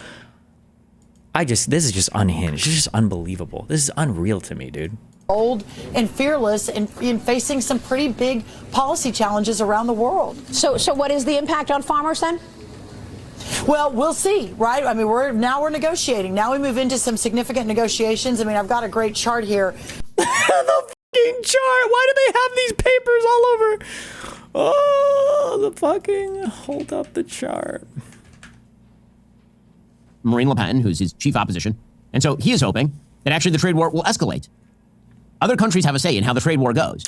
Speaker 3: This is just unhinged. It's just unbelievable. This is unreal to me, dude.
Speaker 10: Bold and fearless in facing some pretty big policy challenges around the world.
Speaker 15: So what is the impact on farmers then?
Speaker 10: Well, we'll see, right? I mean, we're negotiating. Now we move into some significant negotiations. I mean, I've got a great chart here.
Speaker 3: The fucking chart. Why do they have these papers all over? Oh, hold up the chart.
Speaker 1: Marine Le Pen, who's his chief opposition. And so he is hoping that actually the trade war will escalate. Other countries have a say in how the trade war goes.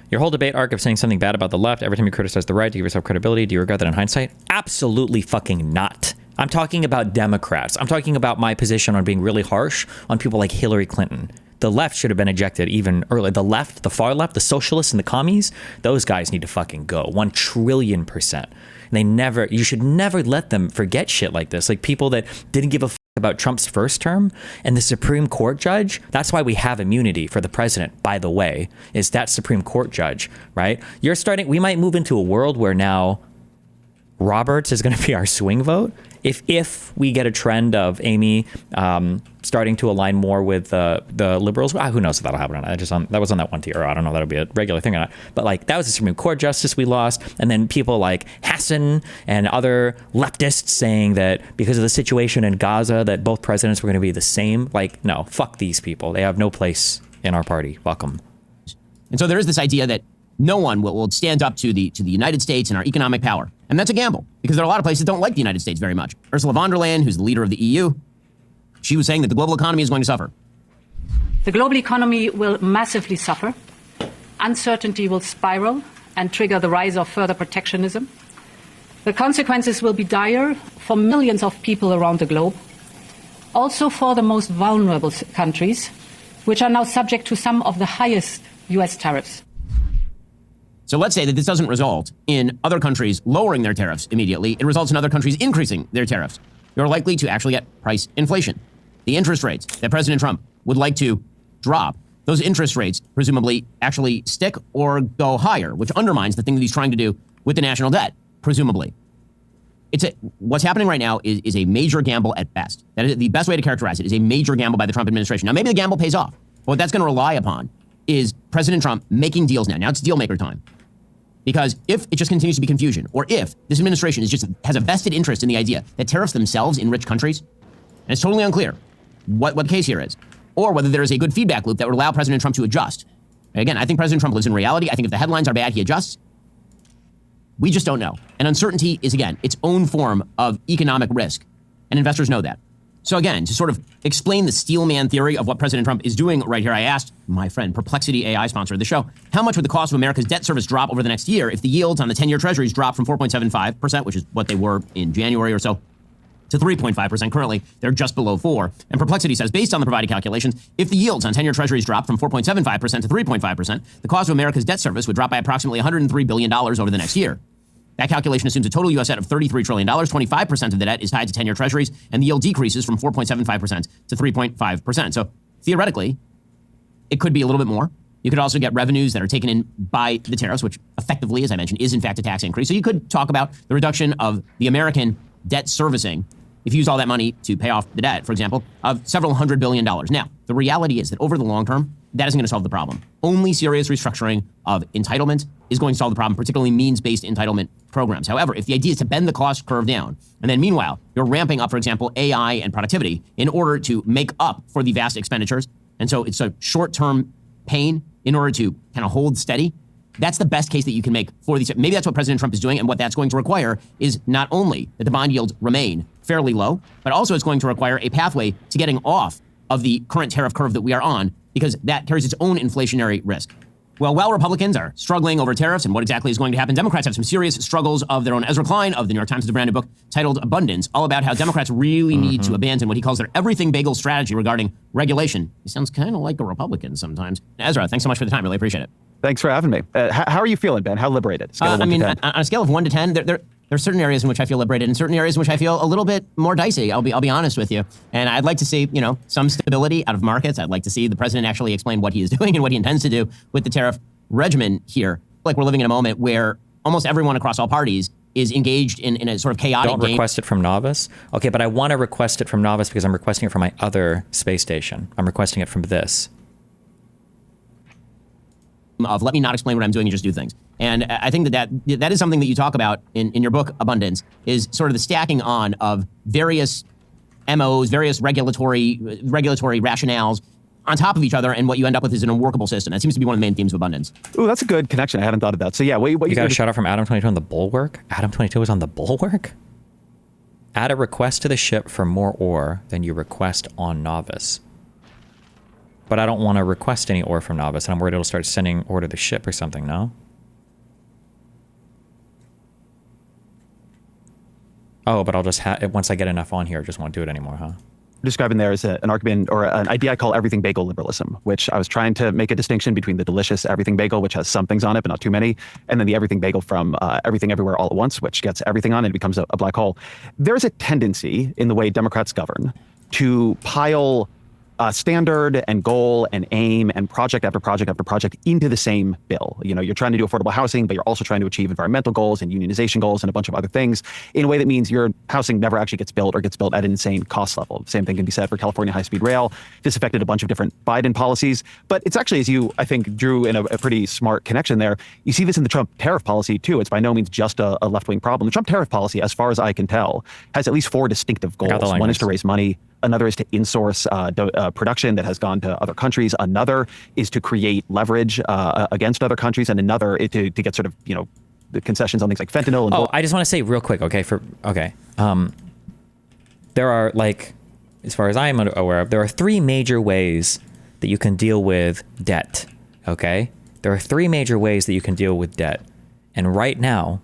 Speaker 3: Your whole debate arc of saying something bad about the left every time you criticize the right to give yourself credibility, do you regret that in hindsight? Absolutely fucking not. I'm talking about Democrats. I'm talking about my position on being really harsh on people like Hillary Clinton. The left should have been ejected even earlier. The left, the far left, the socialists and the commies, those guys need to fucking go. 1 trillion %. And you should never let them forget shit like this. Like people that didn't give a fuck about Trump's first term and the Supreme Court judge. That's why we have immunity for the president, by the way, is that Supreme Court judge, right? We might move into a world where now Roberts is going to be our swing vote. If we get a trend of Amy starting to align more with the liberals, who knows if that'll happen or not. That was on that one tier. I don't know if that'll be a regular thing or not. But that was the Supreme Court justice we lost. And then people like Hassan and other leftists saying that because of the situation in Gaza, that both presidents were going to be the same. No, fuck these people. They have no place in our party. Fuck them.
Speaker 1: And so there is this idea that no one will stand up to the United States and our economic power. And that's a gamble, because there are a lot of places that don't like the United States very much. Ursula von der Leyen, who's the leader of the EU, she was saying that the global economy is going to suffer.
Speaker 11: The global economy will massively suffer. Uncertainty will spiral and trigger the rise of further protectionism. The consequences will be dire for millions of people around the globe, also for the most vulnerable countries, which are now subject to some of the highest U.S. tariffs.
Speaker 1: So let's say that this doesn't result in other countries lowering their tariffs immediately. It results in other countries increasing their tariffs. You're likely to actually get price inflation. The interest rates that President Trump would like to drop, those interest rates presumably actually stick or go higher, which undermines the thing that he's trying to do with the national debt, presumably. What's happening right now is a major gamble at best. That is the best way to characterize it, is a major gamble by the Trump administration. Now, maybe the gamble pays off. But what that's going to rely upon is President Trump making deals now. Now it's deal maker time. Because if it just continues to be confusion, or if this administration has a vested interest in the idea that tariffs themselves enrich countries, and it's totally unclear what the case here is, or whether there is a good feedback loop that would allow President Trump to adjust. Again, I think President Trump lives in reality. I think if the headlines are bad, he adjusts. We just don't know. And uncertainty is, again, its own form of economic risk. And investors know that. So again, to sort of explain the steelman theory of what President Trump is doing right here, I asked my friend, Perplexity AI, sponsor of the show, how much would the cost of America's debt service drop over the next year if the yields on the 10-year treasuries drop from 4.75%, which is what they were in January or so, to 3.5%. Currently, they're just below 4%. And Perplexity says, based on the provided calculations, if the yields on 10-year treasuries drop from 4.75% to 3.5%, the cost of America's debt service would drop by approximately $103 billion over the next year. That calculation assumes a total U.S. debt of $33 trillion. 25% of the debt is tied to 10-year treasuries, and the yield decreases from 4.75% to 3.5%. So theoretically, it could be a little bit more. You could also get revenues that are taken in by the tariffs, which effectively, as I mentioned, is in fact a tax increase. So you could talk about the reduction of the American debt servicing, if you use all that money to pay off the debt, for example, of several $100 billion. Now, the reality is that over the long term, that isn't going to solve the problem. Only serious restructuring of entitlement is going to solve the problem, particularly means-based entitlement programs. However, if the idea is to bend the cost curve down, and then meanwhile, you're ramping up, for example, AI and productivity in order to make up for the vast expenditures, and so it's a short-term pain in order to kind of hold steady, that's the best case that you can make for these. Maybe that's what President Trump is doing, and what that's going to require is not only that the bond yields remain fairly low, but also it's going to require a pathway to getting off of the current tariff curve that we are on, because that carries its own inflationary risk. Well, while Republicans are struggling over tariffs and what exactly is going to happen, Democrats have some serious struggles of their own. Ezra Klein of the New York Times has a brand new book titled Abundance, all about how Democrats really need to abandon what he calls their everything bagel strategy regarding regulation. He sounds kind of like a Republican sometimes. Ezra, thanks so much for the time. Really appreciate it.
Speaker 2: Thanks for having me. How are you feeling, Ben? How liberated? Scale of 1 to 10.
Speaker 1: On a scale of 1 to 10, there are certain areas in which I feel liberated and certain areas in which I feel a little bit more dicey. I'll be honest with you. And I'd like to see, some stability out of markets. I'd like to see the president actually explain what he is doing and what he intends to do with the tariff regimen here. Like we're living in a moment where almost everyone across all parties is engaged in a sort of chaotic
Speaker 3: Don't
Speaker 1: game.
Speaker 3: request it from Novus? Okay, but I want to request it from Novus because I'm requesting it from my other space station. I'm requesting it from this.
Speaker 1: Of let me not explain what I'm doing and just do things. And I think that is something that you talk about in your book, Abundance, is sort of the stacking on of various MOs, various regulatory rationales on top of each other, and what you end up with is an unworkable system. That seems to be one of the main themes of Abundance.
Speaker 2: Ooh, that's a good connection. I hadn't thought of that. So yeah, what
Speaker 3: you got a shout out from Adam 22 on the Bulwark? Adam 22 was on the Bulwark? Add a request to the ship for more ore than you request on Novus. But I don't want to request any ore from Novus, and I'm worried it'll start sending ore to the ship or something, no? Oh, but I'll just once I get enough on here, I just won't do it anymore, huh?
Speaker 2: Describing there is an argument or an idea I call everything bagel liberalism, which I was trying to make a distinction between the delicious everything bagel, which has some things on it, but not too many, and then the everything bagel from everything everywhere all at once, which gets everything on it and becomes a black hole. There's a tendency in the way Democrats govern to pile standard and goal and aim and project after project after project into the same bill. You're trying to do affordable housing, but you're also trying to achieve environmental goals and unionization goals and a bunch of other things in a way that means your housing never actually gets built or gets built at an insane cost level. Same thing can be said for California high-speed rail. This affected a bunch of different Biden policies, but it's actually, as you, I think, drew in a pretty smart connection there, you see this in the Trump tariff policy too. It's by no means just a left-wing problem. The Trump tariff policy, as far as I can tell, has at least 4 distinctive goals. One is to raise money. Another is to insource production that has gone to other countries. Another is to create leverage against other countries, and another is to get sort of the concessions on things like fentanyl. And
Speaker 3: I just want to say real quick, there are, like, as far as I am aware of, there are 3 major ways that you can deal with debt. Okay, there are 3 major ways that you can deal with debt, and right now,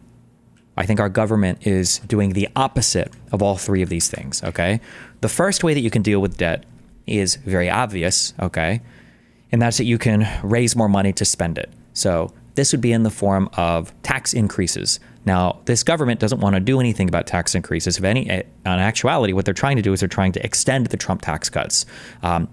Speaker 3: I think our government is doing the opposite of all 3 of these things, okay? The first way that you can deal with debt is very obvious, okay? And that's that you can raise more money to spend it. So this would be in the form of tax increases. Now, this government doesn't want to do anything about tax increases. If any, in actuality, what they're trying to do is they're trying to extend the Trump tax cuts.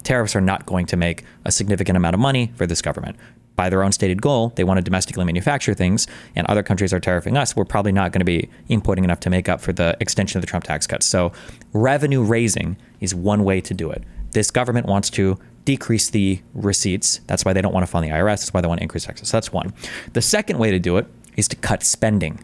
Speaker 3: Tariffs are not going to make a significant amount of money for this government. By their own stated goal, they want to domestically manufacture things, and other countries are tariffing us. We're probably not going to be importing enough to make up for the extension of the Trump tax cuts. So revenue raising is one way to do it. This government wants to decrease the receipts. That's why they don't want to fund the IRS. That's why they want to increase taxes. So that's one. The second way to do it is to cut spending.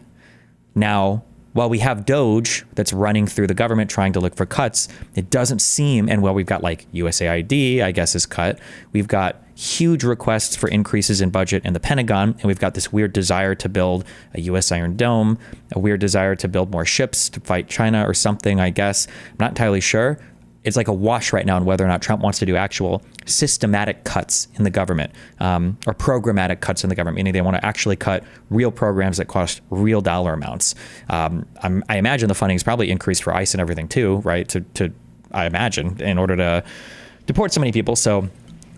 Speaker 3: Now, while we have DOGE that's running through the government trying to look for cuts, it doesn't seem, and while we've got like USAID, I guess, is cut, we've got huge requests for increases in budget in the Pentagon, and we've got this weird desire to build a U.S. Iron Dome, a weird desire to build more ships to fight China or something, I guess. I'm not entirely sure. It's like a wash right now on whether or not Trump wants to do actual systematic cuts in the government, or programmatic cuts in the government, meaning they want to actually cut real programs that cost real dollar amounts. I imagine the funding is probably increased for ICE and everything too, right? To I imagine, in order to deport so many people. So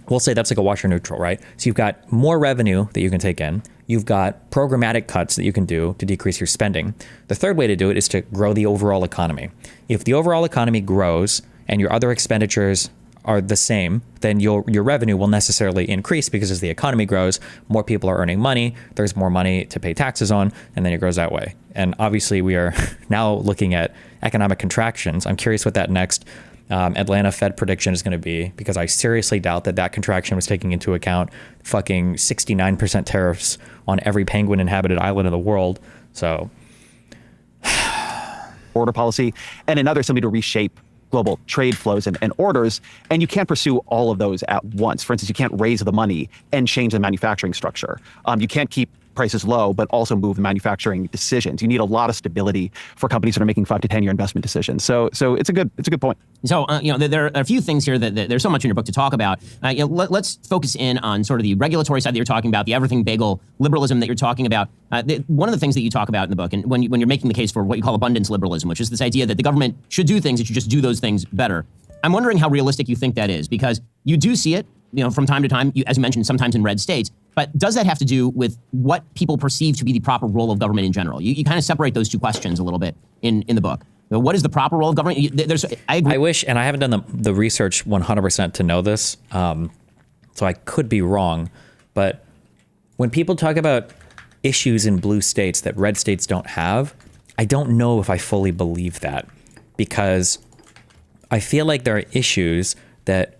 Speaker 3: we'll say that's like a wash or neutral, right? So you've got more revenue that you can take in. You've got programmatic cuts that you can do to decrease your spending. The third way to do it is to grow the overall economy. If the overall economy grows and your other expenditures are the same, then your revenue will necessarily increase, because as the economy grows, more people are earning money, there's more money to pay taxes on, and then it grows that way. And obviously we are now looking at economic contractions. I'm curious what that next Atlanta Fed prediction is going to be, because I seriously doubt that contraction was taking into account fucking 69% tariffs on every penguin inhabited island in the world. So
Speaker 2: border policy, and another simply to reshape global trade flows and orders, and you can't pursue all of those at once. For instance, you can't raise the money and change the manufacturing structure. You can't keep prices low, but also move the manufacturing decisions. You need a lot of stability for companies that are making 5 to 10 year investment decisions. So it's a good point.
Speaker 1: So, there are a few things here that there's so much in your book to talk about. Let's focus in on sort of the regulatory side that you're talking about, the everything bagel liberalism that you're talking about. One of the things that you talk about in the book, and when you're making the case for what you call abundance liberalism, which is this idea that the government should do things, it should just do those things better. I'm wondering how realistic you think that is, because you do see it, from time to time, as you mentioned, sometimes in red states. But does that have to do with what people perceive to be the proper role of government in general? You kind of separate those two questions a little bit in the book. What is the proper role of government? I agree.
Speaker 3: I wish, and I haven't done the research 100% to know this, so I could be wrong, but when people talk about issues in blue states that red states don't have, I don't know if I fully believe that, because I feel like there are issues that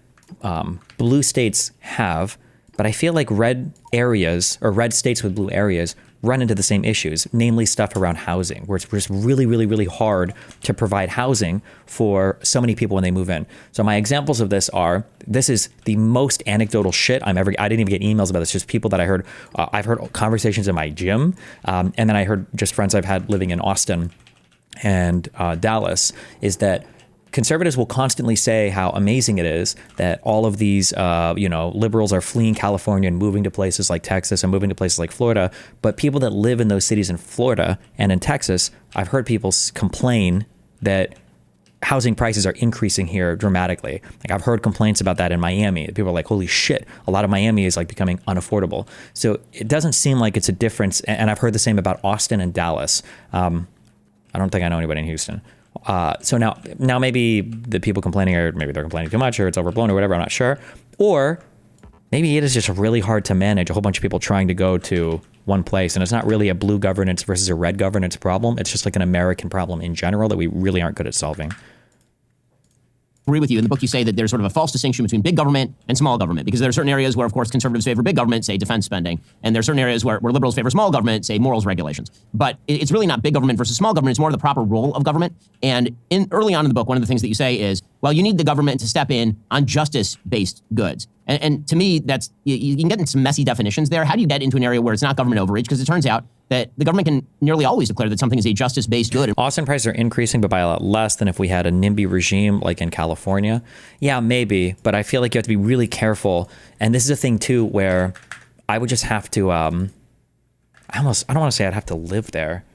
Speaker 3: blue states have, but I feel like red areas or red states with blue areas run into the same issues, namely stuff around housing, where it's just really, really, really hard to provide housing for so many people when they move in. So my examples of this are, this is the most anecdotal shit I didn't even get emails about this, just people that I heard. I've heard conversations in my gym, and then I heard just friends I've had living in Austin and Dallas, is that conservatives will constantly say how amazing it is that all of these, liberals are fleeing California and moving to places like Texas and moving to places like Florida. But people that live in those cities in Florida and in Texas, I've heard people complain that housing prices are increasing here dramatically. Like, I've heard complaints about that in Miami. People are like, holy shit, a lot of Miami is like becoming unaffordable. So it doesn't seem like it's a difference. And I've heard the same about Austin and Dallas. I don't think I know anybody in Houston. So now maybe the people complaining maybe they're complaining too much, or it's overblown, or whatever, I'm not sure. Or maybe it is just really hard to manage a whole bunch of people trying to go to one place, and it's not really a blue governance versus a red governance problem. It's just like an American problem in general that we really aren't good at solving.
Speaker 1: Agree with you. In the book, you say that there's sort of a false distinction between big government and small government, because there are certain areas where, of course, conservatives favor big government, say defense spending, and there are certain areas where liberals favor small government, say morals regulations. But it's really not big government versus small government. It's more the proper role of government. And early on in the book, one of the things that you say is, well, you need the government to step in on justice-based goods. And to me, that's you can get into some messy definitions there. How do you get into an area where it's not government overreach? Because it turns out that the government can nearly always declare that something is a justice-based good.
Speaker 3: Austin prices are increasing, but by a lot less than if we had a NIMBY regime like in California. Yeah, maybe, but I feel like you have to be really careful. And this is a thing too where I would just have to, I don't want to say I'd have to live there,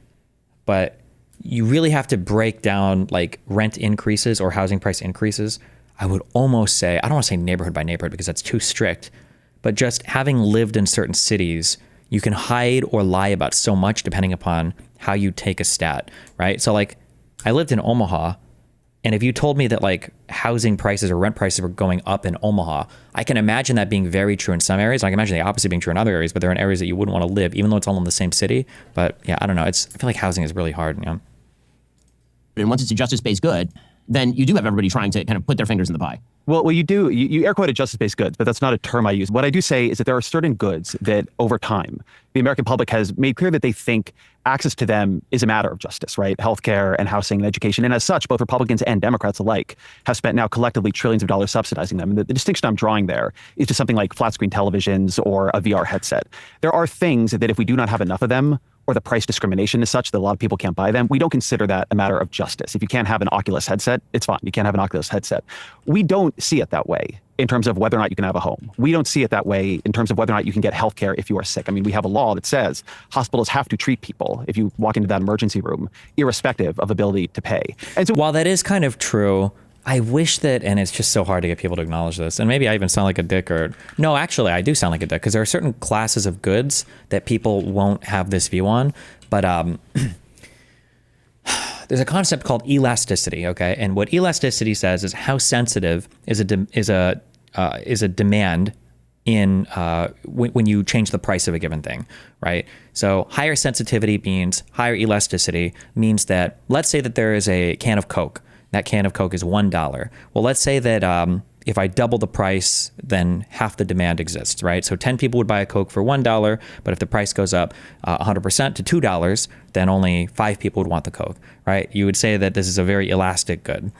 Speaker 3: but you really have to break down like rent increases or housing price increases. I would almost say, I don't want to say neighborhood by neighborhood because that's too strict, but just having lived in certain cities, you can hide or lie about so much depending upon how you take a stat, right? So like I lived in Omaha, and if you told me that like housing prices or rent prices were going up in Omaha, I can imagine that being very true in some areas. I can imagine the opposite being true in other areas, but there are areas that you wouldn't want to live, even though it's all in the same city. But yeah, I don't know. I feel like housing is really hard.
Speaker 1: And once it's a justice-based good, then you do have everybody trying to kind of put their fingers in the pie.
Speaker 2: Well, you do. You air quoted justice-based goods, but that's not a term I use. What I do say is that there are certain goods that over time, the American public has made clear that they think access to them is a matter of justice, right? Healthcare and housing and education. And as such, both Republicans and Democrats alike have spent now collectively trillions of dollars subsidizing them. And the distinction I'm drawing there is to something like flat screen televisions or a VR headset. There are things that if we do not have enough of them, or the price discrimination is such that a lot of people can't buy them, we don't consider that a matter of justice. If you can't have an Oculus headset, it's fine. You can't have an Oculus headset. We don't see it that way in terms of whether or not you can have a home. We don't see it that way in terms of whether or not you can get healthcare if you are sick. I mean, we have a law that says hospitals have to treat people if you walk into that emergency room, irrespective of ability to pay. And so
Speaker 3: while that is kind of true, I wish that, and it's just so hard to get people to acknowledge this, and maybe I even sound like a dick, or no, actually I do sound like a dick, because there are certain classes of goods that people won't have this view on, but there's a concept called elasticity, okay? And what elasticity says is how sensitive is a demand in when you change the price of a given thing, right? So higher sensitivity means higher elasticity, means that let's say that there is a can of Coke. That can of Coke is $1. Well, let's say that if I double the price, then half the demand exists, right? So 10 people would buy a Coke for $1, but if the price goes up 100% to $2, then only 5 people would want the Coke, right? You would say that this is a very elastic good.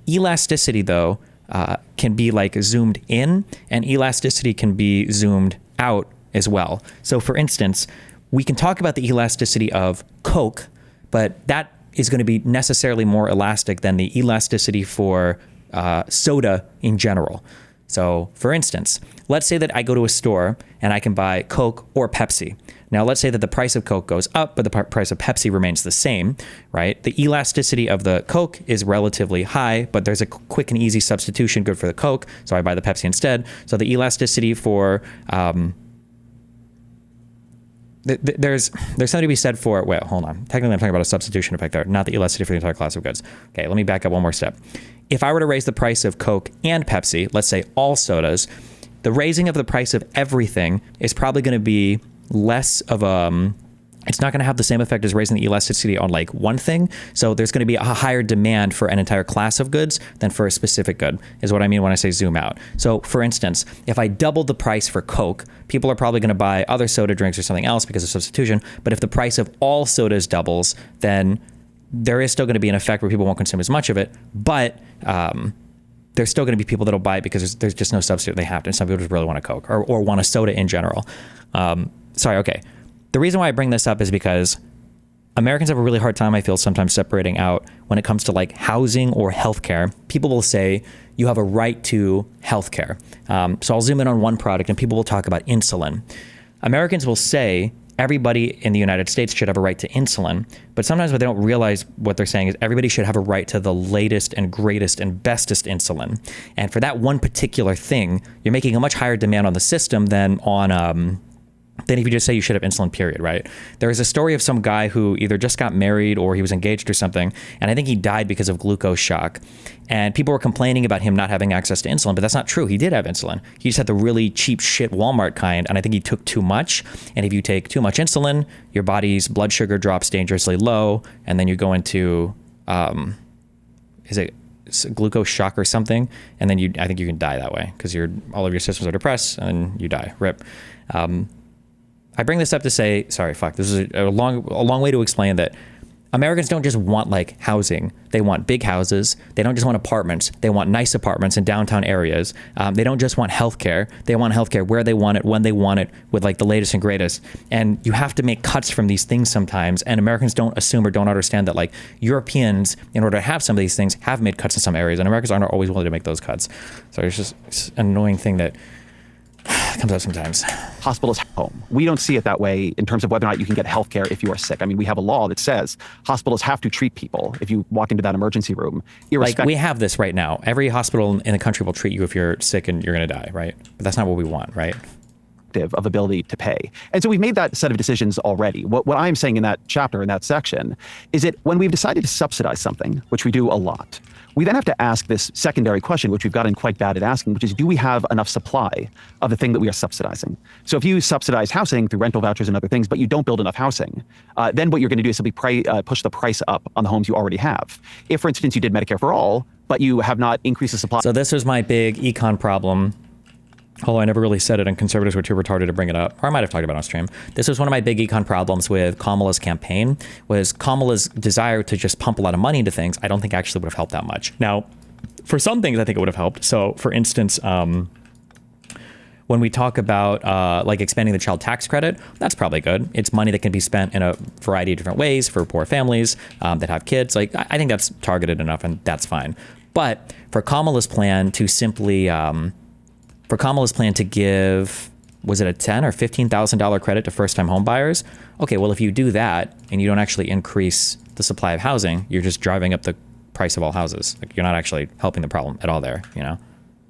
Speaker 3: Elasticity, though, can be like zoomed in, and elasticity can be zoomed out as well. So for instance, we can talk about the elasticity of Coke, but that is going to be necessarily more elastic than the elasticity for soda in general. So for instance, let's say that I go to a store and I can buy Coke or Pepsi. Now, let's say that the price of Coke goes up, but the price of Pepsi remains the same, right? The elasticity of the Coke is relatively high, but there's a quick and easy substitution good for the Coke, so I buy the Pepsi instead. So the elasticity for there's something to be said for, wait, hold on. Technically, I'm talking about a substitution effect there, not the elasticity for the entire class of goods. Okay, let me back up one more step. If I were to raise the price of Coke and Pepsi, let's say all sodas, the raising of the price of everything is probably going to be less of it's not going to have the same effect as raising the elasticity on like one thing. So there's going to be a higher demand for an entire class of goods than for a specific good, is what I mean when I say zoom out. So for instance, if I doubled the price for Coke, people are probably going to buy other soda drinks or something else because of substitution. But if the price of all sodas doubles, then there is still going to be an effect where people won't consume as much of it. But there's still going to be people that'll buy it because there's just no substitute. They have to. And some people just really want a Coke or want a soda in general. Okay. The reason why I bring this up is because Americans have a really hard time, I feel, sometimes separating out when it comes to like housing or healthcare. People will say you have a right to healthcare. So I'll zoom in on one product and people will talk about insulin. Americans will say everybody in the United States should have a right to insulin, but sometimes what they don't realize what they're saying is everybody should have a right to the latest and greatest and bestest insulin. And for that one particular thing, you're making a much higher demand on the system than on than if you just say you should have insulin, period, right? There is a story of some guy who either just got married or he was engaged or something, and I think he died because of glucose shock. And people were complaining about him not having access to insulin, but that's not true. He did have insulin. He just had the really cheap shit Walmart kind, and I think he took too much. And if you take too much insulin, your body's blood sugar drops dangerously low, and then you go into, glucose shock or something, and then I think you can die that way because all of your systems are depressed, and you die. Rip. I bring this up to say, this is a long way to explain that Americans don't just want like housing. They want big houses. They don't just want apartments. They want nice apartments in downtown areas. They don't just want healthcare. They want healthcare where they want it, when they want it, with like the latest and greatest. And you have to make cuts from these things sometimes. And Americans don't assume or don't understand that like Europeans, in order to have some of these things, have made cuts in some areas. And Americans aren't always willing to make those cuts. So it's an annoying thing that comes out sometimes.
Speaker 2: Hospitals home. We don't see it that way in terms of whether or not you can get health care if you are sick. I mean, we have a law that says hospitals have to treat people if you walk into that emergency room.
Speaker 3: Like we have this right now. Every hospital in the country will treat you if you're sick and you're going to die, right? But that's not what we want, right?
Speaker 2: Of ability to pay. And so we've made that set of decisions already. What I'm saying in that chapter, in that section, is that when we've decided to subsidize something, which we do a lot, we then have to ask this secondary question, which we've gotten quite bad at asking, which is, do we have enough supply of the thing that we are subsidizing? So if you subsidize housing through rental vouchers and other things, but you don't build enough housing, then what you're going to do is simply push the price up on the homes you already have. If, for instance, you did Medicare for all, but you have not increased the supply.
Speaker 3: So this was my big econ problem. Although I never really said it and conservatives were too retarded to bring it up. Or I might have talked about it on stream. This was one of my big econ problems with Kamala's campaign, was Kamala's desire to just pump a lot of money into things. I don't think actually would have helped that much. Now, for some things, I think it would have helped. So for instance, when we talk about like expanding the child tax credit, that's probably good. It's money that can be spent in a variety of different ways for poor families that have kids. Like I think that's targeted enough and that's fine. But for Kamala's plan to simply... for Kamala's plan to give, was it a $10,000 or $15,000 credit to first-time home buyers? Okay, well, if you do that and you don't actually increase the supply of housing, you're just driving up the price of all houses. Like, you're not actually helping the problem at all there, you know?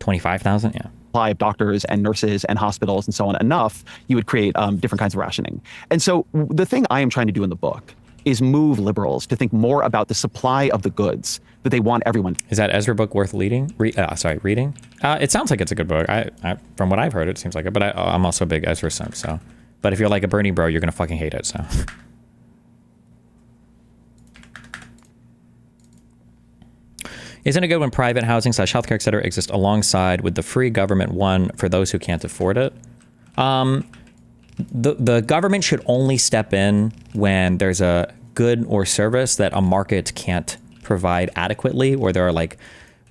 Speaker 3: 25,000, yeah.
Speaker 2: Supply of doctors and nurses and hospitals and so on enough, you would create different kinds of rationing. And so the thing I am trying to do in the book is move liberals to think more about the supply of the goods that they want everyone.
Speaker 3: Is that Ezra book worth reading? Reading? It sounds like it's a good book. I from what I've heard, it seems like it. But I'm also a big Ezra simp, so. But if you're like a Bernie bro, you're gonna fucking hate it, so. Isn't it good when private housing / healthcare, et cetera, exist alongside with the free government one for those who can't afford it? The government should only step in when there's a good or service that a market can't provide adequately, or there are like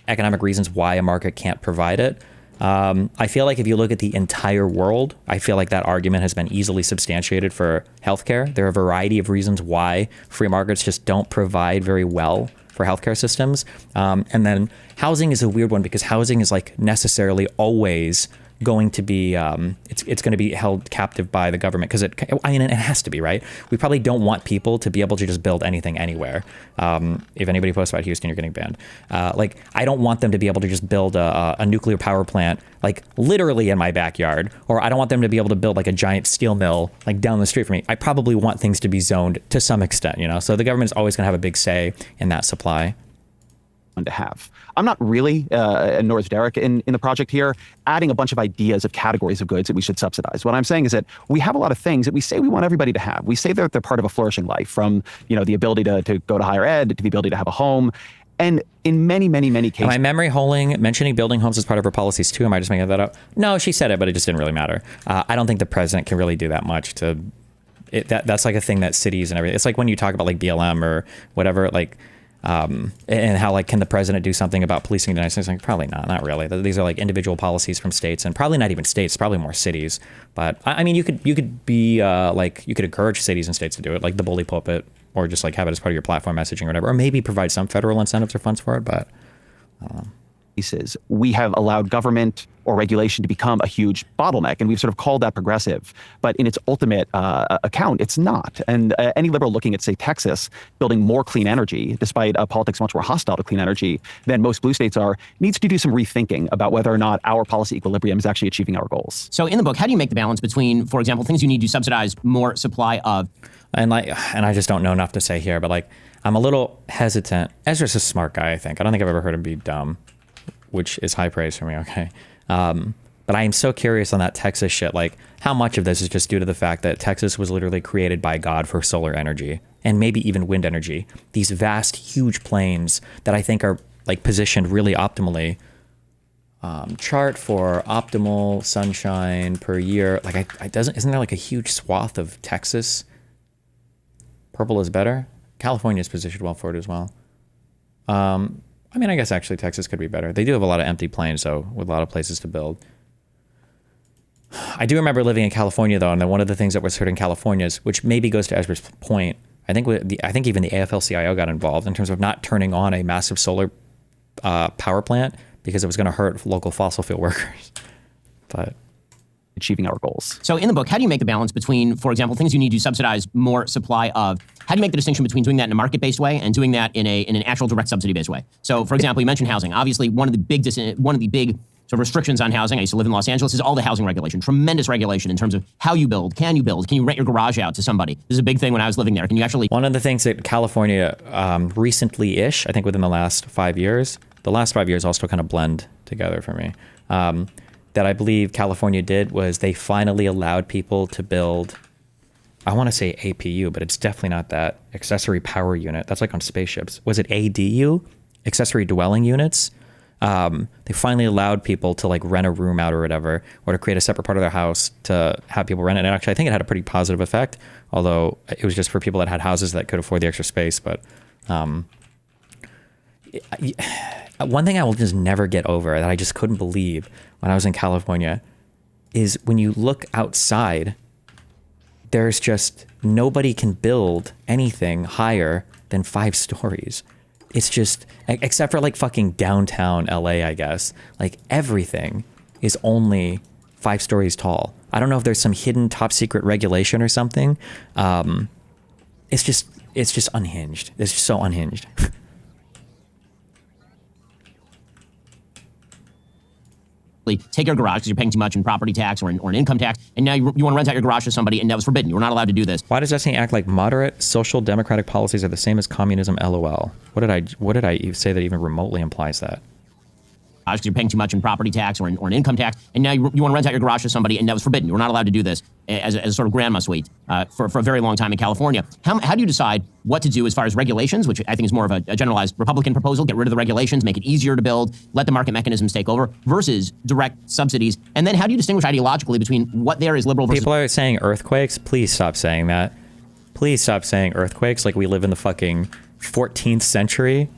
Speaker 3: economic reasons why a market can't provide it. I feel like if you look at the entire world, I feel like that argument has been easily substantiated for healthcare. There are a variety of reasons why free markets just don't provide very well for healthcare systems. And then housing is a weird one because housing is like necessarily always going to be it's going to be held captive by the government because it has to be, right? We probably don't want people to be able to just build anything anywhere. If anybody posts about Houston, you're getting banned. Like I don't want them to be able to just build a nuclear power plant like literally in my backyard, or I don't want them to be able to build like a giant steel mill like down the street from me. I probably want things to be zoned to some extent, you know. So the government is always going to have a big say in that supply.
Speaker 2: To have. I'm not really, nor is Derek in the project here, adding a bunch of ideas of categories of goods that we should subsidize. What I'm saying is that we have a lot of things that we say we want everybody to have. We say that they're part of a flourishing life, from the ability to go to higher ed, to the ability to have a home. And in many, many, many cases...
Speaker 3: Am I memory holding mentioning building homes as part of her policies too? Am I just making that up? No, she said it, but it just didn't really matter. I don't think the president can really do that much to... That's like a thing that cities and everything... It's like when you talk about like BLM or whatever, like... and how like can the president do something about policing the United States? Like, probably not really. These are like individual policies from states, and probably not even states, probably more cities. But I mean, you could be like you could encourage cities and states to do it, like the bully pulpit, or just like have it as part of your platform messaging or whatever, or maybe provide some federal incentives or funds for it. But
Speaker 2: we have allowed government or regulation to become a huge bottleneck, and we've sort of called that progressive. But in its ultimate account, it's not. And any liberal looking at, say, Texas building more clean energy, despite politics much more hostile to clean energy than most blue states are, needs to do some rethinking about whether or not our policy equilibrium is actually achieving our goals.
Speaker 1: So in the book, how do you make the balance between, for example, things you need to subsidize more supply of?
Speaker 3: And I just don't know enough to say here, but like I'm a little hesitant. Ezra's a smart guy, I think. I don't think I've ever heard him be dumb, which is high praise for me, okay? But I am so curious on that Texas shit, like how much of this is just due to the fact that Texas was literally created by God for solar energy and maybe even wind energy. These vast, huge plains that I think are like positioned really optimally. Chart for optimal sunshine per year. Like isn't there like a huge swath of Texas? Purple is better. California is positioned well for it as well. I mean, I guess actually Texas could be better. They do have a lot of empty plains, though, with a lot of places to build. I do remember living in California, though, and then one of the things that was heard in California is, which maybe goes to Ezra's point, I think even the AFL-CIO got involved in terms of not turning on a massive solar power plant because it was going to hurt local fossil fuel workers. But
Speaker 2: achieving our goals.
Speaker 1: So in the book, how do you make the balance between, for example, things you need to subsidize more supply of? How do you make the distinction between doing that in a market-based way and doing that in an actual direct subsidy-based way? So, for example, you mentioned housing. Obviously, one of the big sort of restrictions on housing, I used to live in Los Angeles, is all the housing regulation. Tremendous regulation in terms of how you build, can you rent your garage out to somebody? This is a big thing when I was living there. Can you actually...
Speaker 3: One of the things that California recently-ish, I think within the last 5 years, the last 5 years all still kind of blend together for me, that I believe California did was they finally allowed people to build, I want to say APU, but it's definitely not that, accessory power unit. That's like on spaceships. Was it ADU? Accessory dwelling units? They finally allowed people to like rent a room out or whatever, or to create a separate part of their house to have people rent it. And actually, I think it had a pretty positive effect, although it was just for people that had houses that could afford the extra space. But one thing I will just never get over that I just couldn't believe when I was in California is when you look outside, there's just nobody can build anything higher than 5 stories. It's just, except for like fucking downtown LA, I guess, like everything is only 5 stories tall. I don't know if there's some hidden top secret regulation or something. It's just unhinged. It's just so unhinged.
Speaker 1: Take your garage because you're paying too much in property tax or an income tax, and now you want to rent out your garage to somebody, and that was forbidden. You were not allowed to do this.
Speaker 3: Why does Destiny act like moderate social democratic policies are the same as communism? LOL. What did I say that even remotely implies that?
Speaker 1: Because you're paying too much in property tax or an income tax, and now you want to rent out your garage to somebody, and that was forbidden. You were not allowed to do this as a sort of grandma suite for a very long time in California. How do you decide what to do as far as regulations, which I think is more of a generalized Republican proposal, get rid of the regulations, make it easier to build, let the market mechanisms take over, versus direct subsidies? And then how do you distinguish ideologically between what there is liberal versus...
Speaker 3: People are saying earthquakes. Please stop saying that. Please stop saying earthquakes like we live in the fucking 14th century.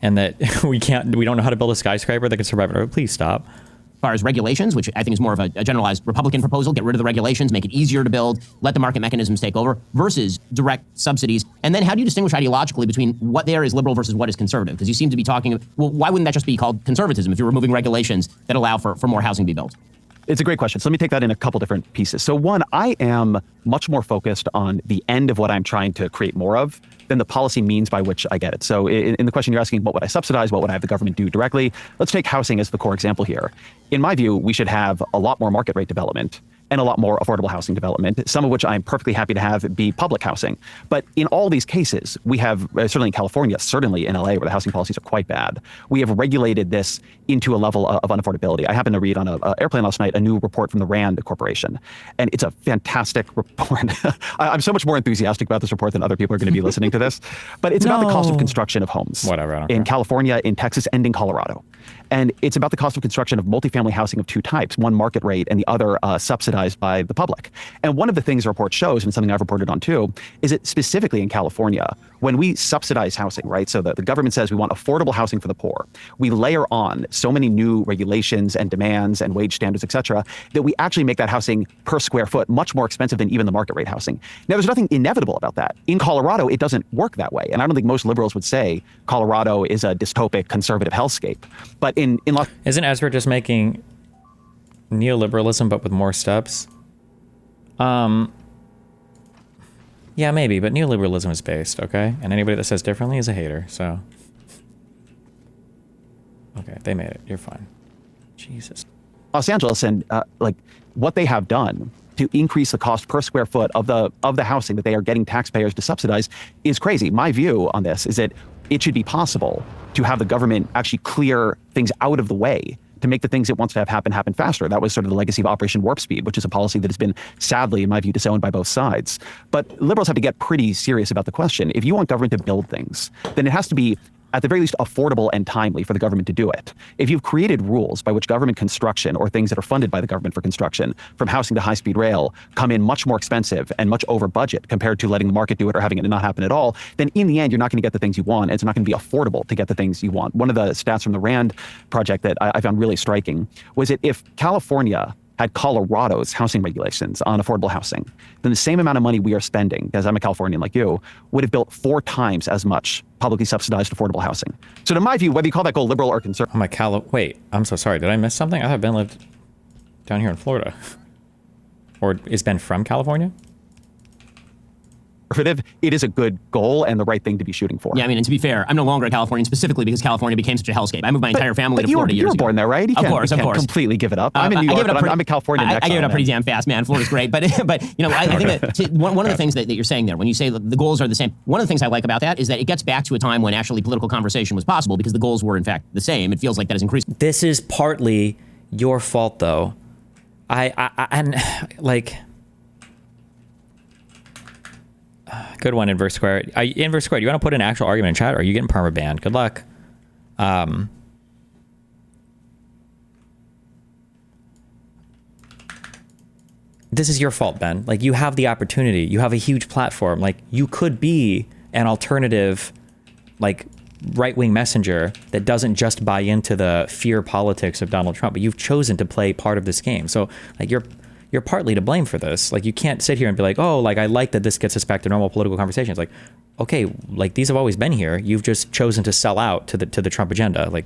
Speaker 3: and that we don't know how to build a skyscraper that can survive it. Please stop.
Speaker 1: As far as regulations, which I think is more of a generalized Republican proposal, get rid of the regulations, make it easier to build, let the market mechanisms take over, versus direct subsidies. And then how do you distinguish ideologically between what there is liberal versus what is conservative? Because you seem to be talking, well, why wouldn't that just be called conservatism if you're removing regulations that allow for more housing to be built?
Speaker 2: It's a great question. So let me take that in a couple different pieces. So one, I am much more focused on the end of what I'm trying to create more of than the policy means by which I get it. So in the question you're asking, what would I subsidize? What would I have the government do directly? Let's take housing as the core example here. In my view, we should have a lot more market rate development and a lot more affordable housing development, some of which I'm perfectly happy to have be public housing. But in all these cases, we have, certainly in California, certainly in LA, where the housing policies are quite bad, we have regulated this into a level of unaffordability. I happened to read on an airplane last night a new report from the RAND Corporation, and it's a fantastic report. I'm so much more enthusiastic about this report than other people are going to be listening to this, but it's about the cost of construction of homes.
Speaker 3: Whatever.
Speaker 2: In California, in Texas, and in Colorado. And it's about the cost of construction of multifamily housing of two types, one market rate and the other subsidized by the public. And one of the things the report shows, and something I've reported on too, is that specifically in California, when we subsidize housing, right, so the government says we want affordable housing for the poor, we layer on so many new regulations and demands and wage standards, et cetera, that we actually make that housing per square foot much more expensive than even the market rate housing. Now, there's nothing inevitable about that. In Colorado, it doesn't work that way. And I don't think most liberals would say Colorado is a dystopic conservative hellscape. But in
Speaker 3: Isn't Ezra just making neoliberalism but with more steps? Yeah, maybe, but neoliberalism is based, okay? And anybody that says differently is a hater, so. Okay, they made it. You're fine. Jesus.
Speaker 2: Los Angeles and like what they have done to increase the cost per square foot of the housing that they are getting taxpayers to subsidize is crazy. My view on this is that it should be possible to have the government actually clear things out of the way to make the things it wants to have happen faster. That was sort of the legacy of Operation Warp Speed, which is a policy that has been, sadly, in my view, disowned by both sides. But liberals have to get pretty serious about the question. If you want government to build things, then it has to be at the very least affordable and timely for the government to do it. If you've created rules by which government construction or things that are funded by the government for construction, from housing to high-speed rail, come in much more expensive and much over budget compared to letting the market do it or having it not happen at all, then in the end, you're not going to get the things you want, and it's not going to be affordable to get the things you want. One of the stats from the RAND project that I found really striking was that if California had Colorado's housing regulations on affordable housing, then the same amount of money we are spending, because I'm a Californian like you, would have built 4 times as much publicly subsidized affordable housing. So to my view, whether you call that goal liberal or conservative.
Speaker 3: Wait, I'm so sorry. Did I miss something? I thought Ben lived down here in Florida. Or is Ben from California?
Speaker 2: It is a good goal and the right thing to be shooting for.
Speaker 1: Yeah, I mean, and to be fair, I'm no longer a Californian specifically because California became such a hellscape. I moved my entire family to Florida years ago.
Speaker 2: You were born there, right?
Speaker 1: Of course.
Speaker 2: Completely give it up. I'm in New York, but I'm a Californian.
Speaker 1: I gave it up pretty damn fast, man. Florida's great. But you know, I think that one of the things that you're saying there, when you say the goals are the same, one of the things I like about that is that it gets back to a time when actually political conversation was possible because the goals were, in fact, the same. It feels like that has increased.
Speaker 3: This is partly your fault, though. Good one, Inverse Square. Inverse Square, you want to put an actual argument in chat, or are you getting perma banned? Good luck. This is your fault, Ben. Like, you have the opportunity. You have a huge platform. Like, you could be an alternative, like, right-wing messenger that doesn't just buy into the fear politics of Donald Trump, but you've chosen to play part of this game. So, like, you're partly to blame for this. Like, you can't sit here and be like, oh, like, I like that this gets us back to normal political conversations. Like, okay, like, these have always been here. You've just chosen to sell out to the Trump agenda. Like,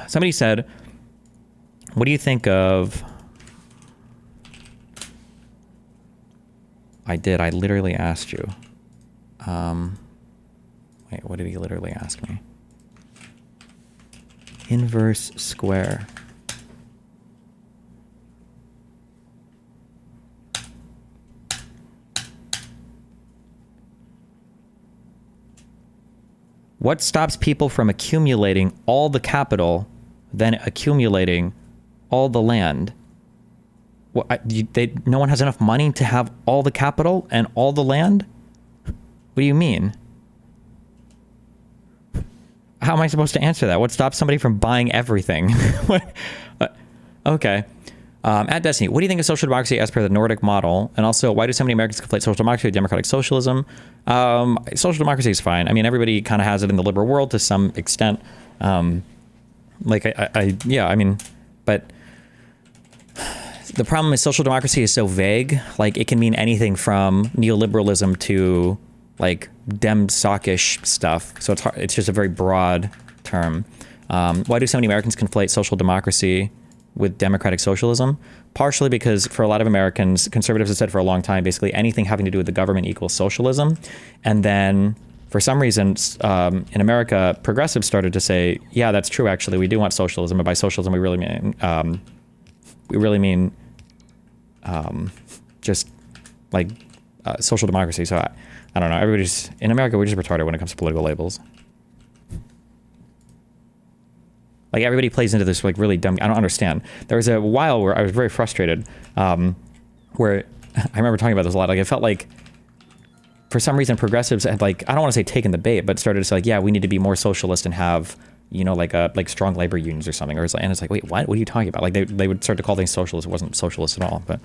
Speaker 3: somebody said, what do you think of... I literally asked you. Wait, what did he literally ask me? Inverse Square. What stops people from accumulating all the capital, then accumulating all the land? No one has enough money to have all the capital and all the land? What do you mean? How am I supposed to answer that? What stops somebody from buying everything? Okay. At Destiny, what do you think of social democracy as per the Nordic model? And also, why do so many Americans conflate social democracy with democratic socialism? Social democracy is fine. I mean, everybody kind of has it in the liberal world to some extent. But the problem is social democracy is so vague. Like, it can mean anything from neoliberalism to like dem sockish stuff. So it's hard, it's just a very broad term. Why do so many Americans conflate social democracy with democratic socialism? Partially because for a lot of Americans, conservatives have said for a long time, basically anything having to do with the government equals socialism. And then for some reason, in America, progressives started to say, yeah, that's true, actually. We do want socialism. And by socialism, we really mean just like social democracy. So I don't know. Everybody's in America, we're just retarded when it comes to political labels. Like, everybody plays into this like really dumb. I don't understand. There was a while where I was very frustrated, where I remember talking about this a lot. Like, it felt like for some reason progressives had like, I don't want to say taken the bait, but started to say like, yeah, we need to be more socialist and have, you know, like strong labor unions or something. And it's like, wait, what? What are you talking about? Like, they would start to call things socialist. It wasn't socialist at all. But